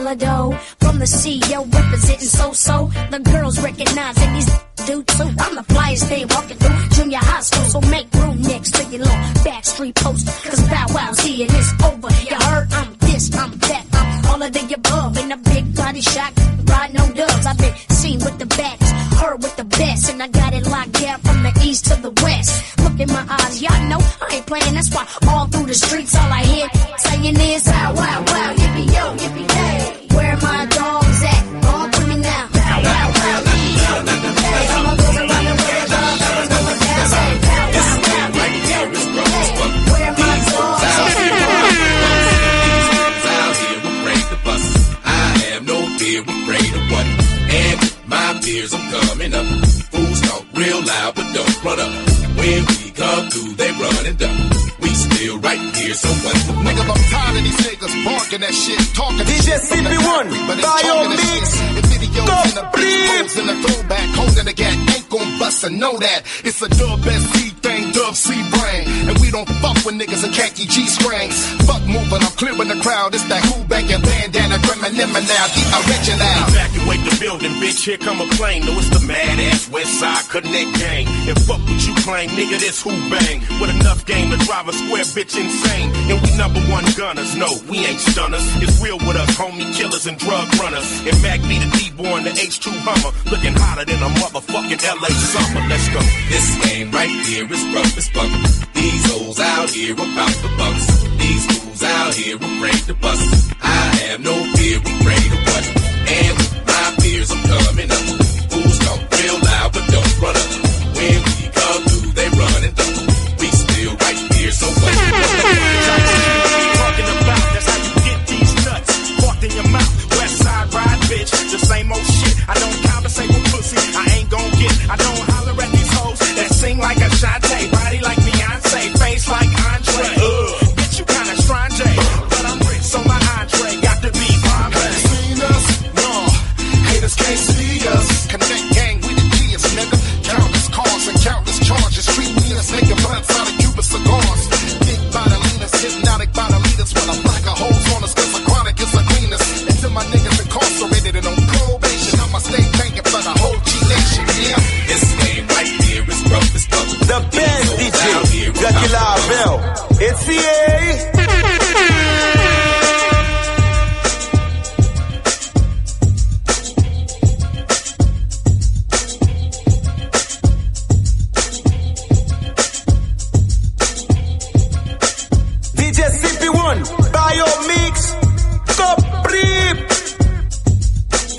hella dough. From the CEO representing so-so. The girls recognize and these do too. I'm the flyest thing walking through junior high school. So make room next to your little backstreet poster. Cause Bow Wow's here and it's over. You heard I'm this, I'm that, I'm all of the above. In a big body shot, riding on dubs. I've been seen with the backs, heard with the best. And I got it locked down from the east to the west. Look in my eyes, y'all know I ain't playing. That's why all through the streets all I hear saying is Bow Wow, wow, yippee yo, yippee yay. Where my dogs at? All with me now. Bow Wow, wow, yippee yo, yippee yay. All my girls around the world, all never know what that say. Bow Wow, wow, yippee yo, yippee yay. Where my dogs at? Out here, we're afraid to bust. I have no fear, we're afraid of what? And my fears, I'm coming up. Fools talk real loud, but don't run up. When we come through, they run and duck. We still right here, so what's the Nigga, I'm tired of these niggas barking that shit, talking DJ CP1, Bio Mix, videos in the beats, in the throwback, holding the gat, ain't gon' bust and know that. It's a dub SC thing, dub C brain. And we don't fuck with niggas in khaki G-strings. Fuck moving, I'm clearing the crowd. It's that who banging bandana, criminal now, the original. Evacuate the building, bitch, here come a plane. No, it's the mad-ass West Side Connect gang. And fuck what you claim, nigga, this who bang. With enough game to drive a square bitch insane. And we number one gunners, no, we ain't stunners. It's real with us, homie killers and drug runners. And Mac be the D-boy and the H2 Hummer. Looking hotter than a motherfucking LA summer. Let's go. This game right here is rough as fuck. These hoes out here about the bucks. These fools out here afraid to bust. I have no fear, afraid of what? And my fears, I'm coming up. Fools talk real loud, but don't run up. When we come through, they run and duck. We still right here, so what? Talking about, that's how you get these nuts. Walked in your mouth, West Side ride, bitch. The same old shit. I don't compensate with pussy. I ain't gon' get. I don't holler at these hoes that sing like a Shantae, body like Beyonce, face like Andre. Bitch, you kinda strange, but I'm rich, so my entree got to be Bombay. Seen us? No. Haters can't see us. Connect gang, we the kids, nigga. Countless cars and countless charges. Treat me as nigga blunts out of Cuban cigars. Big bodilinas, hypnotic bodilinas. When I black a holes on us, cause the chronic is the cleanest. Until my niggas incarcerated and on probation. I'ma stay banking for the whole G-Nation, yeah. This game right here is rough as fuck. The best DJ, Jackie Lavelle. It's CA. DJ CP1, Bio Mix, Coprip.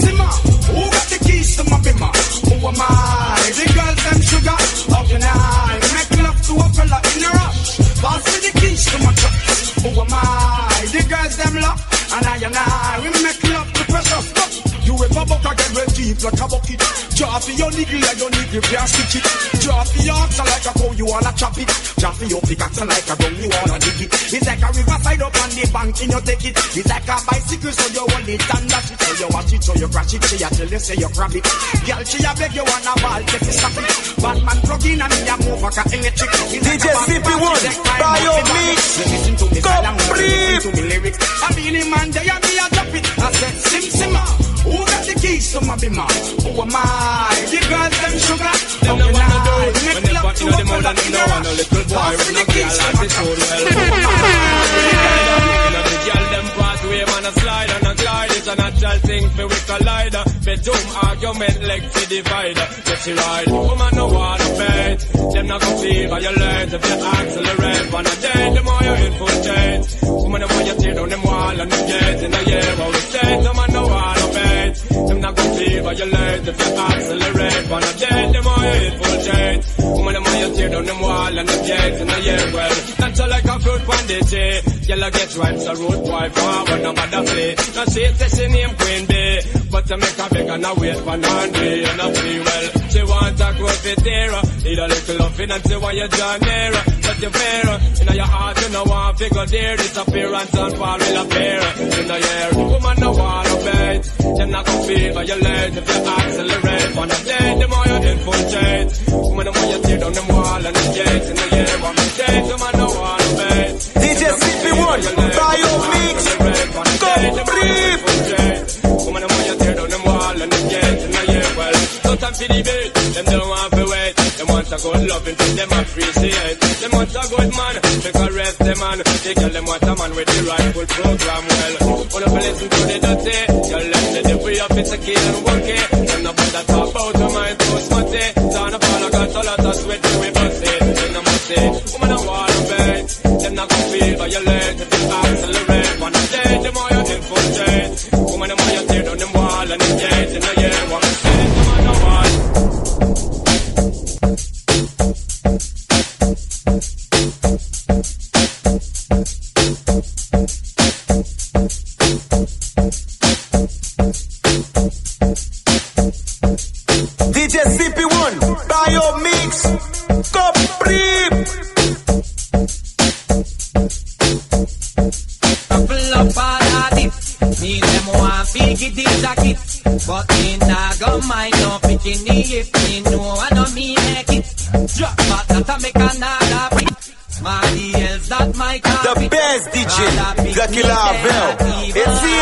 Zimmer, who got the keys to my bimmer? Who am I? The girls them sugar. How can I make love to a fella in a rush? Pass me the keys to my truck. Who am I? The girls them love. And I, we make love to precious stuff. You ever buck a get real deep like a bucket. Draw for your niggle like your niggle can't stitch it. Draw for your ox like a cow you wanna chop it. Draw for your pickaxe like a gun you wanna dig it. It's like a riverside up on the bank and you take it. It's like a bicycle so you hold it and dash it. So you watch it so you crash it. She a tell you say you grab it. Girl she a beg you wanna ball take it stop it. Batman plug in and me a move like a electric. DJ CP1, Bio Mix, Coprip. To me lyrics. I mean him and they and me a drop it. I said sim simma. Who got the keys to my bimmer? Who am I? The girls them sugar. Them no wanna do it. When they fuck in the mouth and them no want a little boy with no girl like this old well. The girl them pass away, man a slide and a glide. It's a natural thing for we collide. Bedroom argument leg to divide. Get she ride. Woman no wanna bait. Them not gonna feel violent if you accelerate. On a day, the more you infiltrate. Woman the more you tear down them wall and them gates. In the year how we stay, the man no wanna bait. Them not gonna feel violent if you accelerate. On a day, the more you infiltrate. Woman the more you tear down them wall and them gates. In the year well, that's like a fruit bandit. Yellow get right, so road boy forward, no matter play. Now she says she name Queen Bee, but to make her beg and a wait for Nandri and a free well. She want a growth with terror, need a little loving and she want you draw nearer. But you fair, in your heart you know want figure there, disappearance and fall will appear. In the air, woman no want to bait, them not gonna feel violent if you accelerate. On the day, the more you infiltrate, woman the more you tear down them wall and the gates. In the air, on the day, the man no want to bait. DJ CP1, Bio Mix, Coprip. a good loving till them appreciate. Them want a good man, they caress them man. They tell them what a man with the rightful program well. Wanna listen to the dirty, tell them the devil up it's a kid and work it. Them not put that top out of my too smutty. Son of all I got a lot of sweat to we bust it. Them not must say, woman I want to bed. Them not gonna feel violate if you accelerate. One day, the more you infiltrate. Woman the more you tear down them wall and the gate. In the year, what I'm saying, the man I want. DJ CP1, Bio Mix, Coprip. Couple up all of it. Me them want big it is a kit. But me nah go mind no bikini if me know I know me make it. Drop back that I make another beat. Somebody else that my copy. The best DJ, Dracula Vel. It's the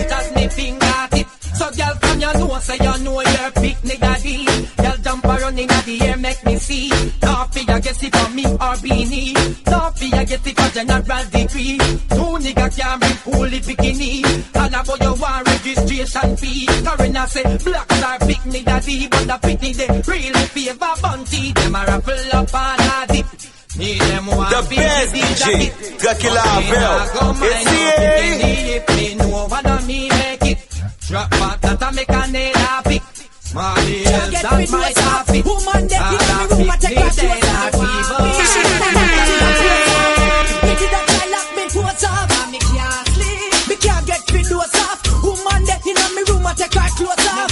Just me finger tip. So girl from you know say you know your picnic daddy. Girl jump around in the air make me see. Don't fear get it for me or beanie. Don't fear get it for general degree. Two nigga can't bring fully bikini. And about your one registration fee. Karina say blacks are picnic daddy. But the picnic they really favor bunty. Them a raffle up and a dip. The best DJ, Dracula Vel. It's the if me know what I mean make it. Drop back that I make a nail a pick. Smiley else that my happy. Woman that in the room I take her to a fever. Me did that I lock me clothes off. Me can't sleep. Me can't get windows off. Woman that in the room I take her clothes off.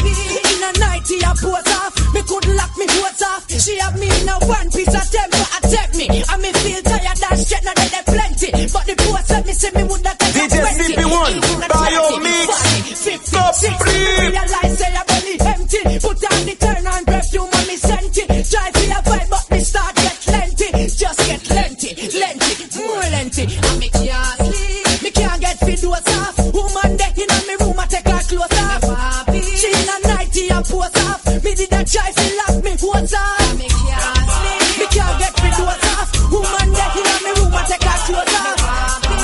In a nighty I pose off. Me couldn't lock me clothes off. She have me in a one piece of temper attack me. I me feel tired that shit now that they plenty. But the post let me see me would not take DJ CP1, Bio Mix, Coprip. Realize say I belly empty. Put on the turn on perfume and me sent it. Try for a vibe but me start get lengthy. Just get lengthy, more lengthy. And me can't sleep. Me can't get videos off. Woman there in me room I take her clothes off. She in a nighty and pose off. Me did a try to lock me clothes off. Me can't sleep. Me can't get videos off. Woman there in me room I take her clothes off.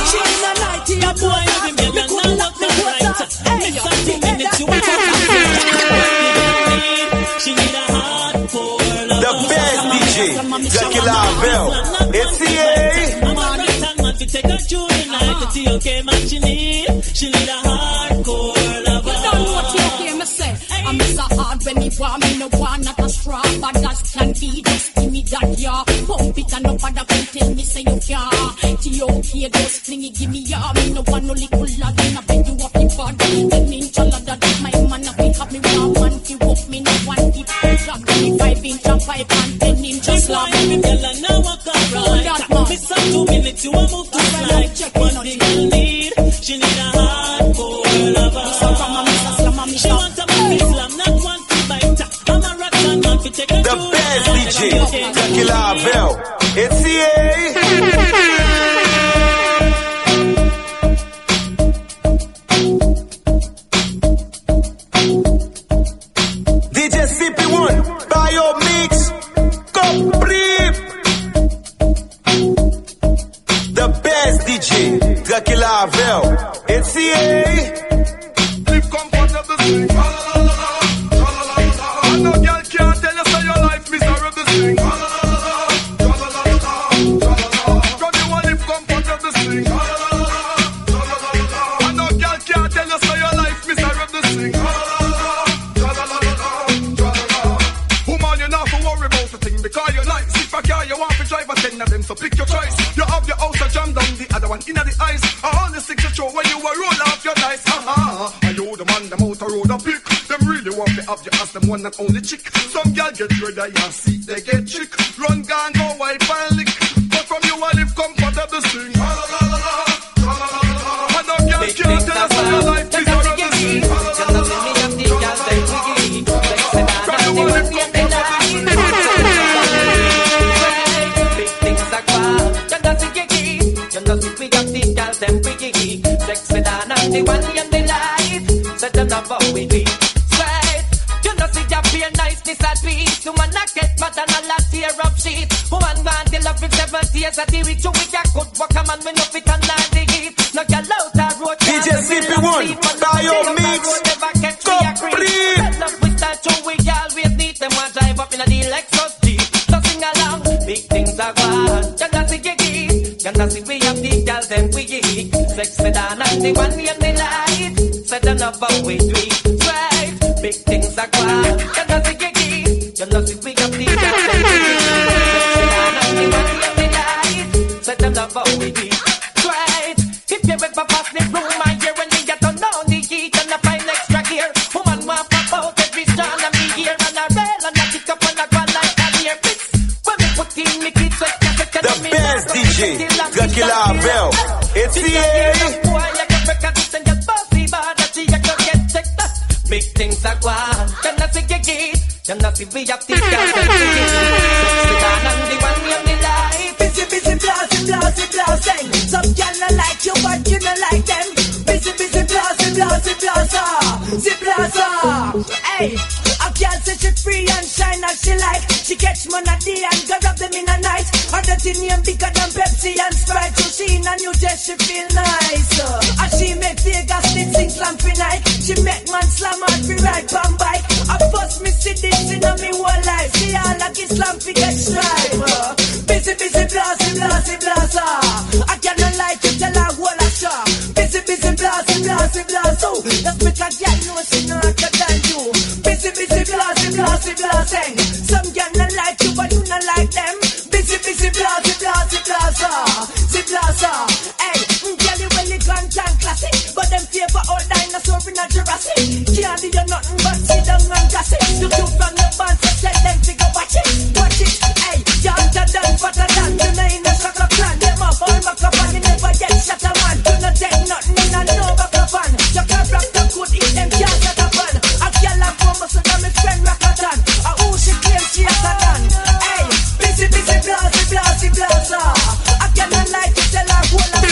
She in a nighty and pose off. Me couldn't lock me clothes off. Hey, the best DJ, Dracula Vel. It's the take her through the night to see okay man she need a hardcore lover. You don't know what you hear me say. I'm so hard when me want me no want not a straw, but that can be just give me that ya. Pump it and no bother can tell me say you can't. T.O.K. just fling it give me ya. Me no want no little lad and I bend you up in bad. Tell me in lad that my man up it have me one man fi walk me no one keep drop 25-inch and 5 and 10-inch slab. Me girl and now walk upright. Miss her 2 minutes you a move to slide. What the girl need? She need a hardcore lover. She want a man to slam, not one to bite. I'm a rock and man to take her the best DJ, Dracula Vel. It's the DJ CP1, Bio Mix, Coprip. The best DJ, Dracula Vel. It's the Live comfortable, sing. And no girl can't tell you say your life miserable, sing. Cause you want live comfortable, sing. And no girl can't tell you say your life miserable, sing. Woman, you not to worry about the thing because you're nice. If a car you want to drive a 10 of them, so pick your choice. You have your house to jam down, the other one in the ice. All the six you show when you will roll off your dice. And you the man, them out the road a pick. Them really want to have you as them one and only chick. Some girl get rid of your seat, they get chick. Run, gun, go wipe and lick. But from you I live comfortable, sing. And no girl can't tell us how your life is horrible, sing. From you I live comfortable, sing. Big things are wild. You know see kiki. You know see we got the girls them pretty. Sexy than the one in the life. So you know how we do. Right. You know see you feel niceness and peace. You wanna get mad and a lot up in 7 days of the week. 2 weeks I could walk a man, we no fit on the heat. No girl out a road. DJ CP1, Bio Mix, complete. Love we start to we always need them one drive up in a deal Lexus Jeep. So sing along, big things are gone. Can I see you geek? Can I see we have the girls them we geek? Sexy down and the one we have the light. Set them up how we do it. Right, big things are gone. Can I see you geek? Can I see we have the girls them we geek? Sexy down and the one we have the light. Set them up how we do it. Right, if you ever pass the room, my year when they get on down the heat and I find extra gear. Woman want pop out every strand and me here and I rail and I pick up and I go like a near fix. When we put in me kids, so the best DJ, Dracula Bell. It's the big things are gone. Can I see you get? Can I see we have the girls and we get? Sexy down and the one we have the light. Busy, blasting. Some girl not like you, but you not like them. Busy, blasting. Hey, a girl say she free and shine as she like. She catch man a day and go rub them in a night. Her dirty name bigger than Pepsi and Sprite. So she in a new dress, she feel nice. And she make Vegas sing slam for night. She make man slam hard for ride pan bike. I first me see this in a me whole life. She all like Islam fi get stripe. Busy, blaster. I cannot like to tell her what I saw. Busy, blaster. Oh, that's make a girl know she know harder than you. Busy, blasting. Some girl not like you, but you not like them. Busy, blaster. Hey, girl you well it grand and classic, but them favor old dinosaur in a Jurassic. Can't do you nothing but sit down and gossip. You do from the band, so tell them to go watch it. Hey, you're hotter than, fatter than. You know in a soccer plan, them up all back up and you never get shut a man. You not take nothing in a no back up on. You can't rock the good, eat them can't shut up on. A girl like woman, so that me friend Rockatan. A who she claims she has a done. Hey, busy, blaster. I cannot like to tell her who I'm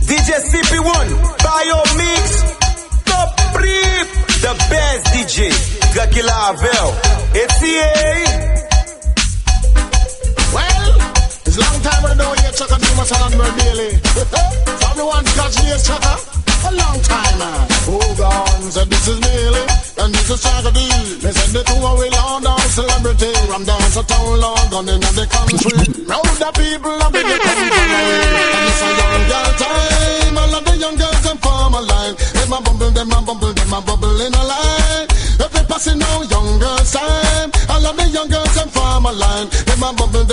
DJ CP1, Bio Mix, complete. The best DJ, Dracula Bell. It's the Well, it's long time I know you Chaka do my son and daily. So everyone catch me as Chaka. A long time, man. Oh, God, said this is Millie, and this is Chaka D. They said the two are will all down celebrity. I'm down to town, Lord, gone in the country. Now the people are big, come from away. And it's a young girl time. I love the young girls and form a line. Them a bubble in a line. If they passing now, young girls time. I love the young girls and form a line. Them a bubble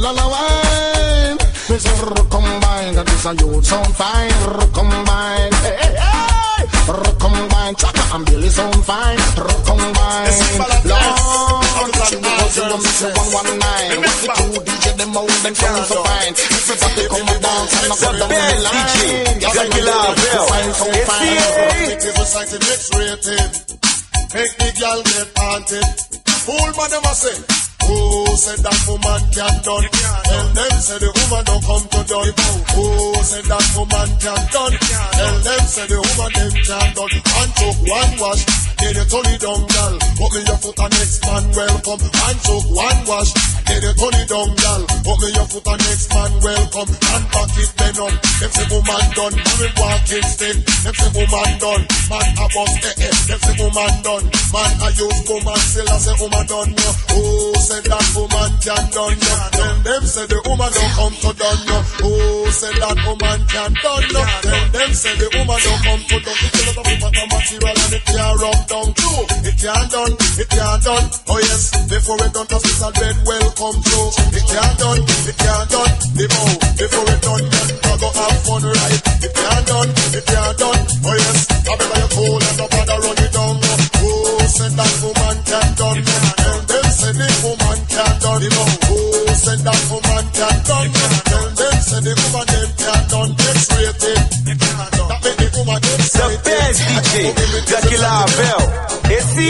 all a wine. This is recombine, that is a youth sound fine. Recombine, hey. Recombine, Chaka and Billy sound fine. Recombine, Lord, because you don't miss 119. What's the two DJ, them out, them sound so fine. Everybody come and dance and knock down the line. Dracula Bell, it is exciting, X-rated. Make the girl get haunted. Fool man, them a say. Who said that woman can't done? Tell them say the woman don't come to done. Who said that woman can't done? Tell them say the woman them can't done. And took one wash, get it only down, girl. Put me your foot and next man welcome. And took one wash, get it only down, girl. Put me your foot and next man welcome. And back it then up. Them say woman done, we walking stick. Them say woman done, man a bust Them say woman done, man a use woman still. I say woman done. Who said that woman can done you? Tell them say the woman don't come to done you. Who said that woman can done you? Tell them say the woman don't come to done. It's a lot of woman material and it can't rub down too. It can't done. Oh yes, before it done, just this a red welcome through. It can't done. Before it done, you go have fun right. It can't done. Oh yes, I better you cool and nobody run it down. Who said that woman can done? Tell them say the woman can't done. Who said that woman can't done? Tell them say the woman them can't done. X-rated. That make the woman them say the best DJ, Dracula Bell. It's the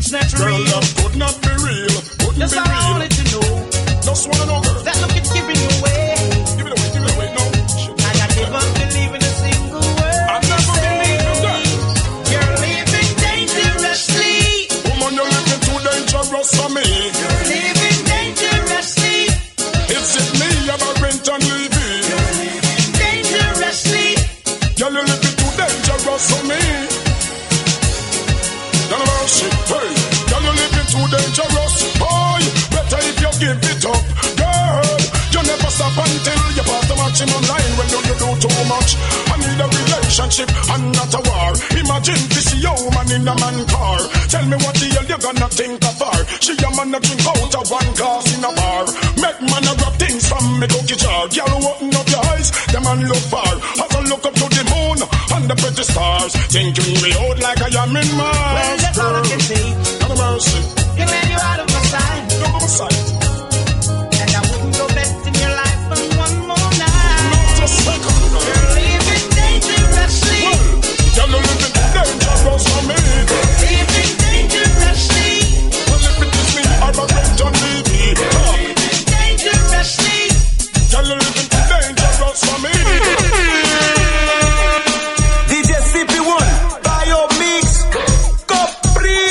it's not Girl, real. that could not be real. Couldn't Just be I real. wanted to know Just wanna know, girl. that look it's giving you away. Give it away, no. And I never believe in a single word. I never believe in that. You're living dangerously. Woman, you're living too dangerous for me. You're living dangerously. Is it me, I'm a rent and Levy? You're living dangerously. Girl, you're living too dangerous for me. Don't know shit, hey. Girl, you're living too dangerous. Boy, better if you give it up. Girl, you never stop until you pass the maximum line. When you do too much, I need a relationship and not a war. Imagine this woman in a man car. Tell me what the hell you gonna think of her. She a man a drink out of one glass in a bar. Make man a grab things from me cookie jar. Girl, open up your eyes, the man look far. As I look up to the moon and the pretty stars, thinking me out like I am in Mars. Well, that's all I can say. Not a mercy. Can let you out of my sight. Out of my sight. And I wouldn't go best in your life for one more night. Not a second. You're living dangerously. Girl, you're living dangerous for me. Living dangerously. Well, if it is me, I'm a rent on TV. Living dangerously. Girl, you're living dangerous for me. DJ CP1, Bio Mix, Capri.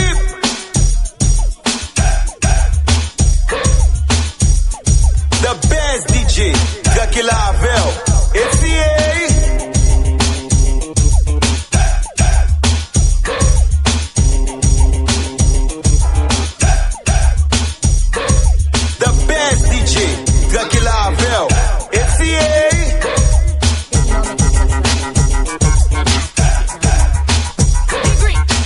The best DJ, Jackie Lavelle, ACA. The best DJ, Jackie Lavelle, ACA.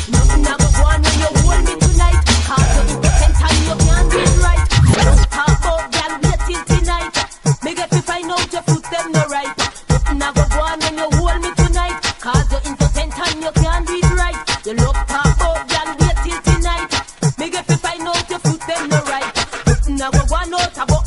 Nothing I go on when you hold me tonight. Cause you innocent and you can't do it right. Just talk about girl, wait till tonight. Me get to find out your foot them no right. Nothing I go on when you hold me tonight. Cause you innocent and you can't do it right. You love talk about girl, wait till tonight. Me get to find out your foot them no right. Nothing I go on out about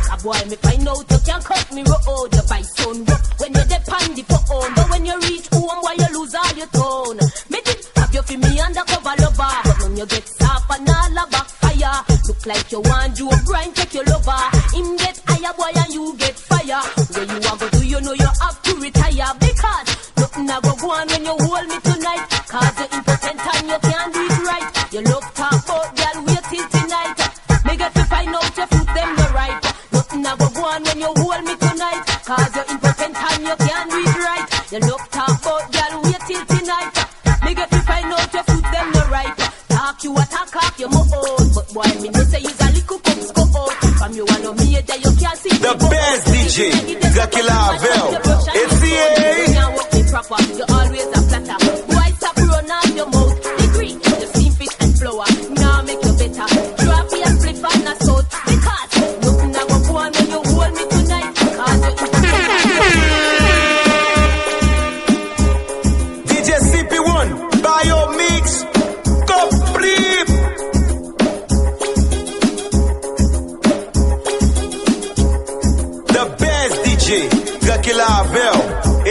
a boy, me find out you can't cut me road. You buy son rough when you depend the phone. But when you reach home, why you lose all your tone? Me did have you for me undercover lover. But when you get soft and all a backfire. Look like you want you a grind, take your lover. Him get higher boy and you get fire. Where you want go do, you know you have to retire. Because nothing I go on when you hold me tonight. Cause you're impotent and you can't do it right. You love talk about girl, wait till tonight. Me get to find out your foot them no right. Nothing I go on when you hold me tonight. Cause you're impotent and you can't do it right. You love talk about girl, wait till tonight. Me get to find out your foot them no right. Talk you attack off your own. But boy, me no say you a little comes go out. From you and me that you can't see. The best DJ, Jackie Lavelle, ACA. You walk me proper, you always a flatter. Boy, stop run out your mouth. Degree, you steam fish and flour. Now make you better. Drop me a flip and a salt. Because nothing I go on when you hold me tonight. Cause DJ CP1, Bio Mix, Capri. The best DJ, Jackie Lavelle,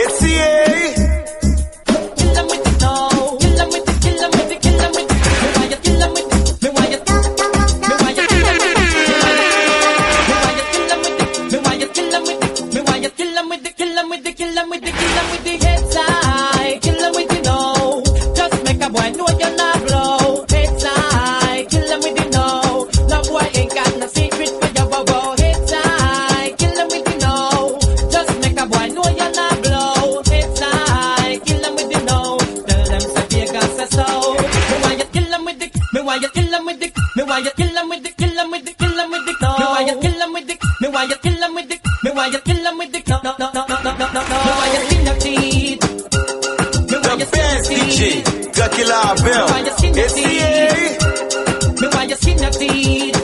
ACA. Kill 'em with it now. Kill 'em with it, kill 'em with it, kill 'em with it. Me why you kill 'em with it. Me why you kill 'em with it. Me why you kill 'em with it. Me why you kill 'em with it. Me why you kill 'em with it. Kill 'em with it, kill 'em with it, kill 'em with the head side. Kill 'em with it now. Just make a boy know you're not blow. Head side. Kill 'em with it now. No boy ain't got no secret for your bow. Head side. Kill 'em with it now. Just make a boy know you're not blow. Head side. Kill 'em with it now. Tell them say Vegas say so. Me why you kill 'em with it. Me why you kill 'em with it. Me why you kill 'em with it. Kill 'em with it. Kill 'em with it. Me why you kill 'em with it. Me why you kill 'em with it. Me why you kill 'em with it. No, no, no, no, no, no, no, no. Me why you skin your teeth. The best DJ, Jackie Lavelle, ACA. Me why you skin your teeth.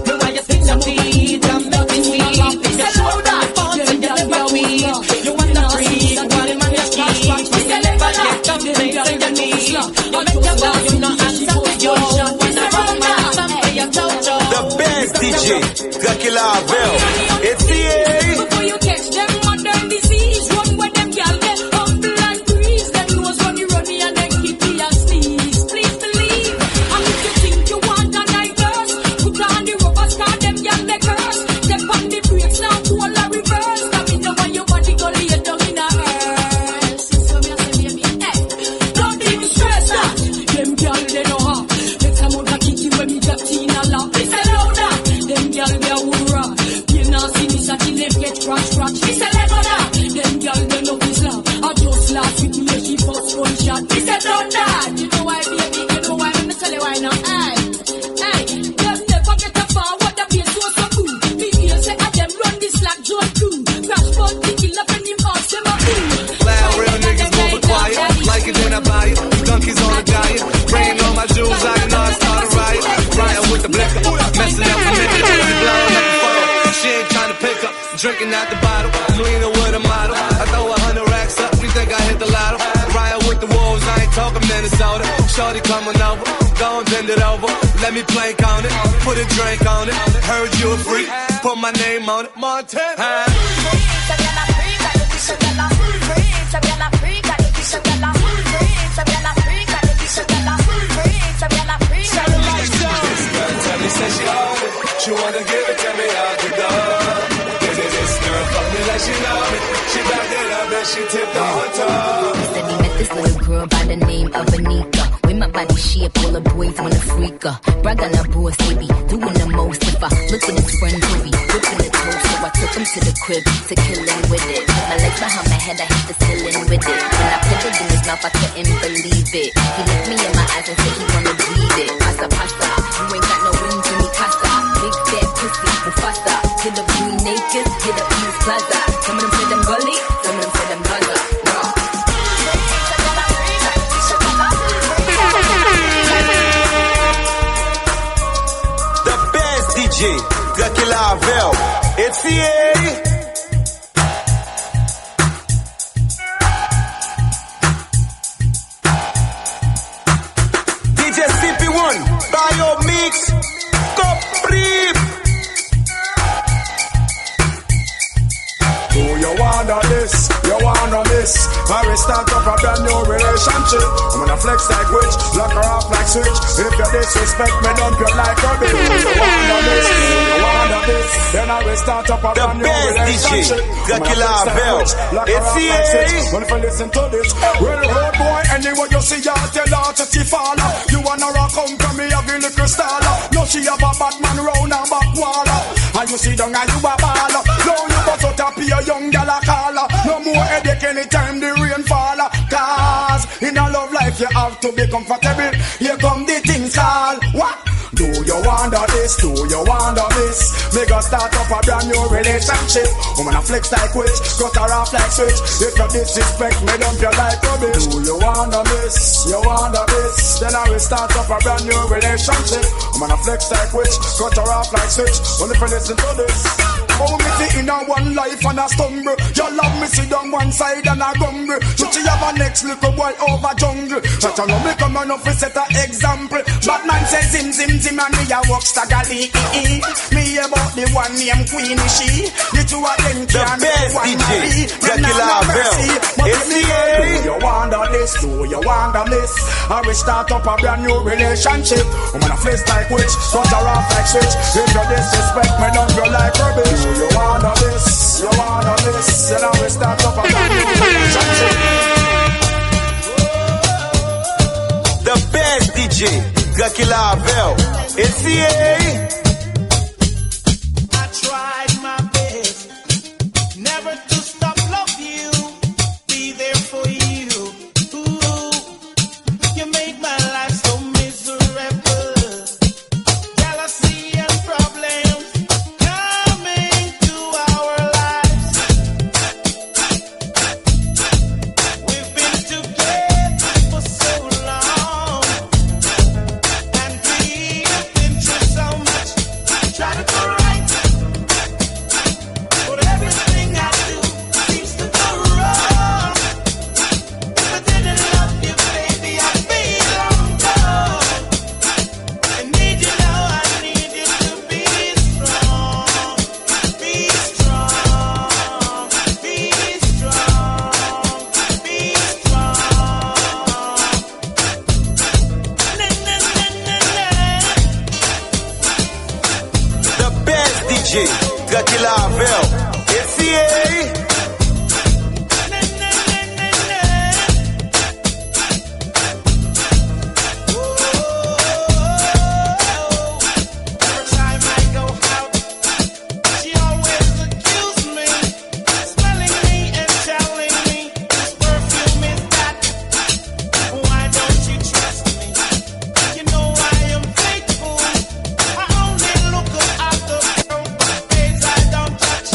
Me why you skin your teeth. I'm melting weed. You show that fun and you never weed. You want the freak, one man you keep. You never get something to your knees. You make your love, you not answer to your when I run my something you don't show. The best DJ, Jackie Lavelle, ACA. Before you catch them modern disease, run where them gal get humble and grease. Them knows when you run me and then keep me and sneeze. Please believe. drinking out the bottle. Selena with a model. I throw 100 racks up, you think I hit the lotto? Riot with the wolves, I ain't talking Minnesota. Shorty coming over, go and bend it over. Let me plank on it, put a drink on it. Heard you a freak, put my name on it. Montana. She wanna give it to me out the door. This girl fuck me like she love me. She backed it up and she tipped on her toe. Said he met this little girl by the name of Anika. With my body shape, all the boys wanna freak her. Brag on her boss, they be doing the most. If I look at his friends, who be whipping the toast. So I took him to the crib to kill him with it. My legs behind my head, I hit the ceiling with it. When I put it in his mouth, I couldn't believe it. He looked me in my eyes and said he wanna bleed it. Pasta, pasta, you ain't got no wings in me, casa. Big fat pussy, Mufasa. Hit up Green Acres, hit up East Plaza. Some of them say them gully, some of them say them Gaza. The best DJ, Lucky Lavelle. It's here. DJ CP1, Bio Mix, Coprip. Do you wanna this? You wanna miss? I will start up a brand new relationship. I'm gonna flex like witch, lock her off like switch. If you disrespect me, dump you like a bitch. You wanna this? You wanna this? Then I will start up a brand new relationship. I'm gonna flex like witch, lock her off like switch. When if you listen to this, well, road boy, anyway you see her, tell her to see follow. You wanna rock home to me, have a little style. No, she have a Batman round her back wall. And you see down and you a baller. No, you bust out up your young gal a caller. No more headache anytime the rain fall. Cause in a love life you have to be comfortable. Here come the things call. What? Do you wonder this? Do you wonder this? Me go start up a brand new relationship. I'm gonna flex like witch, cut her off like switch. If you disrespect me, dump you like rubbish. Do you wonder this? You wonder this? Then I will start up a brand new relationship. I'm gonna flex like witch, cut her off like switch. Only if you listen to this. Oh, me see in a one life and a stumble. You love me sit down one side and a gumble. So she have a next little boy over jungle. Such a love me come on up to set an example. Batman says zim zim zim and me a walk staggerly. Me about the one named Queenie she. The two of them can make one marry. Then I'm a mercy. But do you wonder this? Do you wonder this? I will start up a brand new relationship. I'm gonna flex like witch, cut her off like switch. If you disrespect me, don't go like rubbish. You wanna this, you wanna this. Then I will start up a brand new relationship. The best DJ, Lucky Lavelle. It's here. I tried my best never to stop love you, be there for you. Ooh, you make my life so miserable. Jealousy and problems coming to our lives. We've been together for so long, and we've been through so much. Try to go right, but everything I do seems to go wrong. If I didn't love you, baby, I'd be long gone. I need you now, I need you to be strong. Be strong, be strong, be strong. The best DJ, Lucky Lavelle. It's here. Every time I go out, she always accused me, smelling me and telling me whose perfume is that. Why don't you trust me? You know I am faithful. I only look at the girl face I don't touch.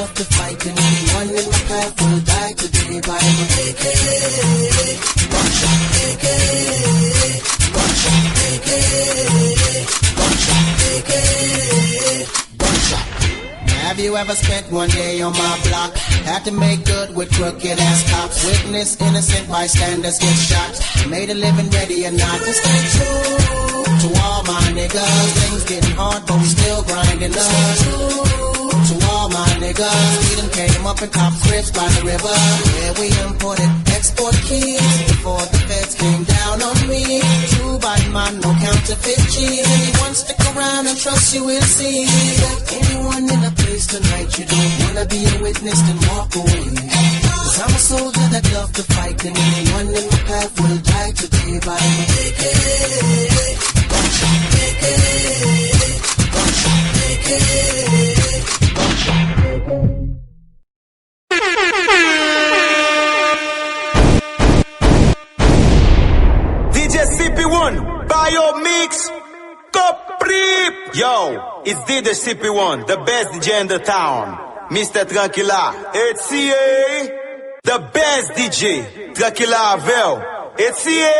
love to fight, and anyone in my path will die today by my AK. Gunshot, AK. Gunshot, AK. Gunshot, AK. Gunshot. Have you ever spent one day on my block? Had to make good with crooked ass cops. Witness innocent bystanders get shot. Made a living ready or not to stay true to all my niggas. Things getting hard, but we still grinding up. To all my niggas, we done came up and copped cribs by the river. Yeah, we imported export keys before the feds came down on me. True body man, no counterfeit cheese. Anyone stick around and trust you will see. Anyone in a place tonight you don't wanna be a witness, then walk away. Cause I'm a soldier that love to fight, and anyone in my path will die today by my AK. Gunshot, AK. Gunshot, AK. DJ CP1, Bio Mix, Coprip. Yo, it's DJ CP1, the best DJ in the town. Mr. Tranquila, HCA, the best DJ. Tranquila Avel, HCA.